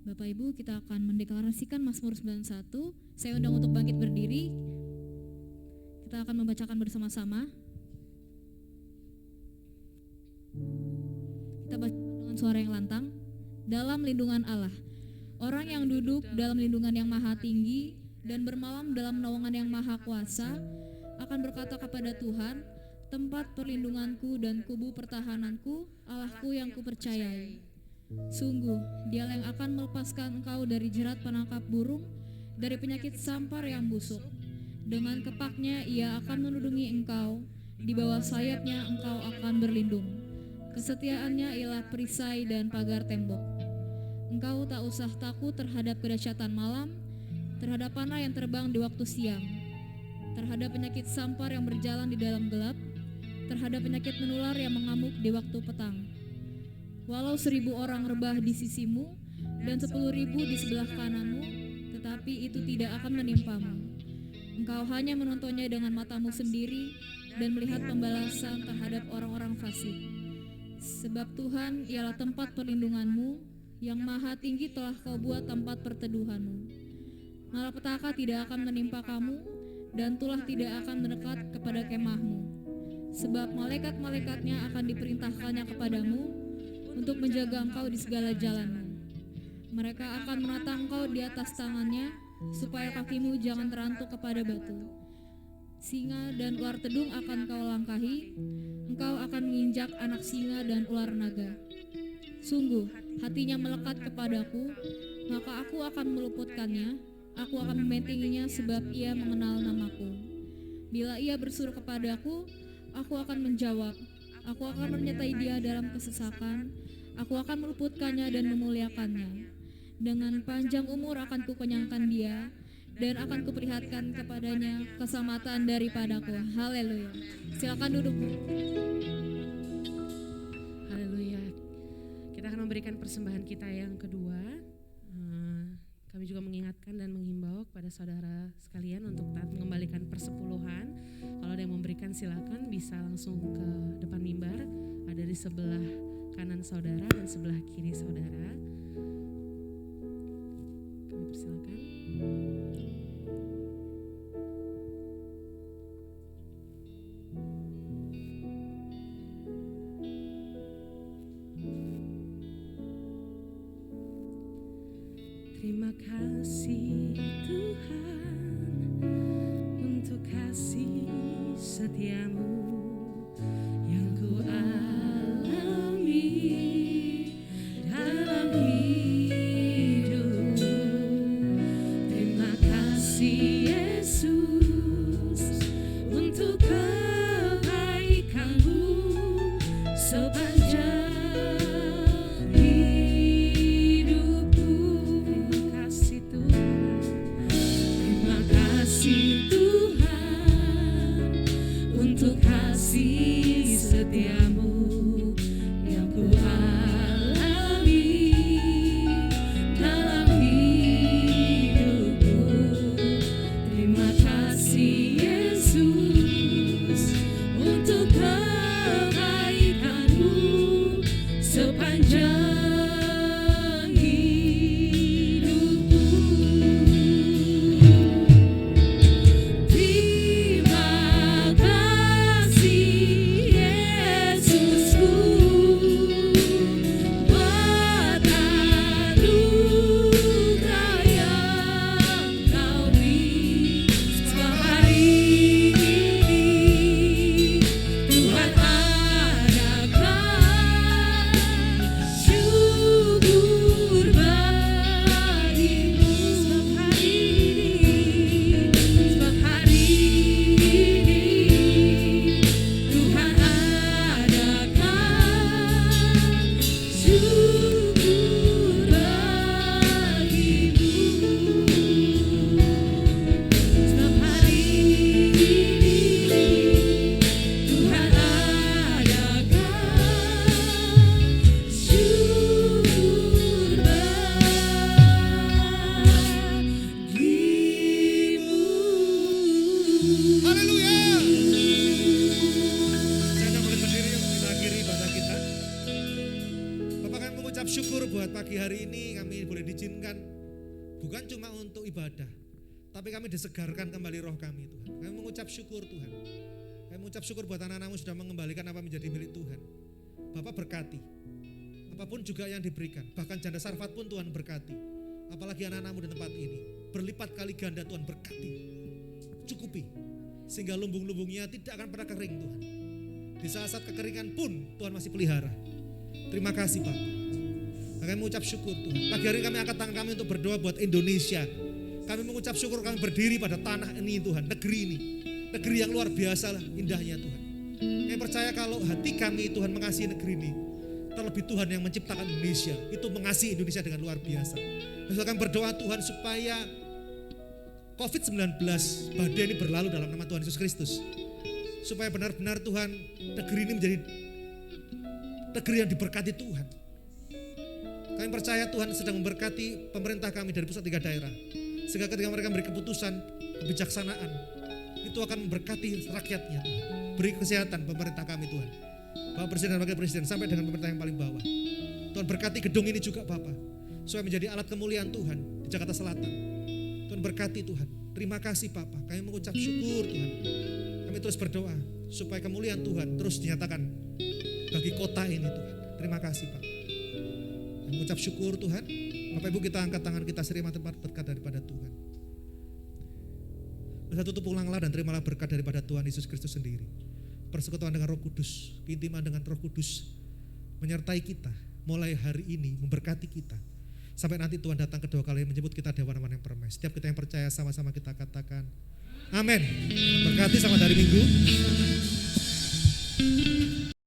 Bapak Ibu, kita akan mendeklarasikan Mazmur 91. Saya undang untuk bangkit berdiri. Kita akan membacakan bersama-sama. Kita baca dengan suara yang lantang. Dalam lindungan Allah, orang yang duduk dalam lindungan yang maha tinggi dan bermalam dalam naungan yang maha kuasa akan berkata kepada Tuhan, tempat perlindunganku dan kubu pertahananku, Allahku yang kupercayai. Sungguh, Dialah yang akan melepaskan engkau dari jerat penangkap burung, dari penyakit sampar yang busuk. Dengan kepaknya Ia akan menudungi engkau, di bawah sayapnya engkau akan berlindung. Kesetiaannya ialah perisai dan pagar tembok. Engkau tak usah takut terhadap kedahsyatan malam, terhadap panah yang terbang di waktu siang, terhadap penyakit sampar yang berjalan di dalam gelap, terhadap penyakit menular yang mengamuk di waktu petang. Walau 1.000 orang rebah di sisimu dan 10.000 di sebelah kananmu, tetapi itu tidak akan menimpamu. Engkau hanya menontonnya dengan matamu sendiri dan melihat pembalasan terhadap orang-orang fasik. Sebab Tuhan ialah tempat perlindunganmu, yang maha tinggi telah kau buat tempat perteduhanmu. Malapetaka tidak akan menimpa kamu, dan tulah tidak akan mendekat kepada kemahmu. Sebab malaikat-malaikatnya akan diperintahkannya kepadamu untuk menjaga Engkau di segala jalanmu. Mereka akan menata Engkau di atas tangannya, supaya kakimu jangan terantuk kepada batu. Singa dan ular tedung akan Kau langkahi, Engkau akan menginjak anak singa dan ular naga. Sungguh, hatinya melekat kepadaku, maka aku akan meluputkannya, aku akan membentenginya sebab ia mengenal namaku. Bila ia berseru kepadaku, aku akan menjawab, aku akan menyertai dia dalam kesesakan, aku akan meluputkannya dan memuliakannya. Dengan panjang umur akan kukenyangkan dia, dan akan kuperlihatkan kepadanya keselamatan daripadaku. Haleluya. Silakan duduk, Bu. Haleluya. Kita akan memberikan persembahan kita yang kedua. Kami juga mengingatkan dan menghimbau kepada saudara sekalian untuk taat mengembalikan persepuluhan. Kalau ada yang memberikan silakan bisa langsung ke depan mimbar. Ada di sebelah kanan saudara dan sebelah kiri saudara. Kami persilakan. Terima kasih Tuhan untuk kasih setiamu yang ku alami dalam hidupku. Terima kasih Yesus untuk kebaikanmu sepanjang setiamu yang ku alami dalam hidupku. Terima kasih Yesus untuk kebaikanmu sepanjang disegarkan kembali roh kami Tuhan. Kami mengucap syukur Tuhan. Kami mengucap syukur buat anak-anakmu sudah mengembalikan apa menjadi milik Tuhan. Bapak berkati. Apapun juga yang diberikan. Bahkan janda Sarfat pun Tuhan berkati. Apalagi anak-anakmu di tempat ini. Berlipat kali ganda Tuhan berkati. Cukupi. Sehingga lumbung-lumbungnya tidak akan pernah kering Tuhan. Di saat-saat kekeringan pun Tuhan masih pelihara. Terima kasih Pak. Kami mengucap syukur Tuhan. Pagi hari kami angkat tangan kami untuk berdoa buat Indonesia. Kami mengucap syukur kami berdiri pada tanah ini Tuhan, negeri ini. Negeri yang luar biasa lah indahnya Tuhan. Kami percaya kalau hati kami Tuhan mengasihi negeri ini. Terlebih Tuhan yang menciptakan Indonesia, itu mengasihi Indonesia dengan luar biasa. Kami berdoa Tuhan supaya COVID-19 badai ini berlalu dalam nama Tuhan Yesus Kristus. Supaya benar-benar Tuhan negeri ini menjadi negeri yang diberkati Tuhan. Kami percaya Tuhan sedang memberkati pemerintah kami dari pusat 3 daerah. Sehingga ketika mereka memberi keputusan, kebijaksanaan, itu akan memberkati rakyatnya Tuhan. Beri kesehatan pemerintah kami Tuhan. Bapak Presiden dan Wakil Presiden sampai dengan pemerintah yang paling bawah. Tuhan berkati gedung ini juga Bapak. Supaya menjadi alat kemuliaan Tuhan di Jakarta Selatan. Tuhan berkati Tuhan. Terima kasih Bapak. Kami mengucap syukur Tuhan. Kami terus berdoa supaya kemuliaan Tuhan terus dinyatakan bagi kota ini Tuhan. Terima kasih Pak. Mengucap syukur Tuhan. Bapak Ibu, kita angkat tangan kita, terima tempat berkat daripada Tuhan. Kita tutup ulanglah dan terimalah berkat daripada Tuhan Yesus Kristus sendiri. Persekutuan dengan Roh Kudus, intiman dengan Roh Kudus menyertai kita mulai hari ini, memberkati kita sampai nanti Tuhan datang kedua kali menjemput kita dewan-dewan yang permai. Setiap kita yang percaya sama-sama kita katakan amin. Berkati, selamat hari Minggu.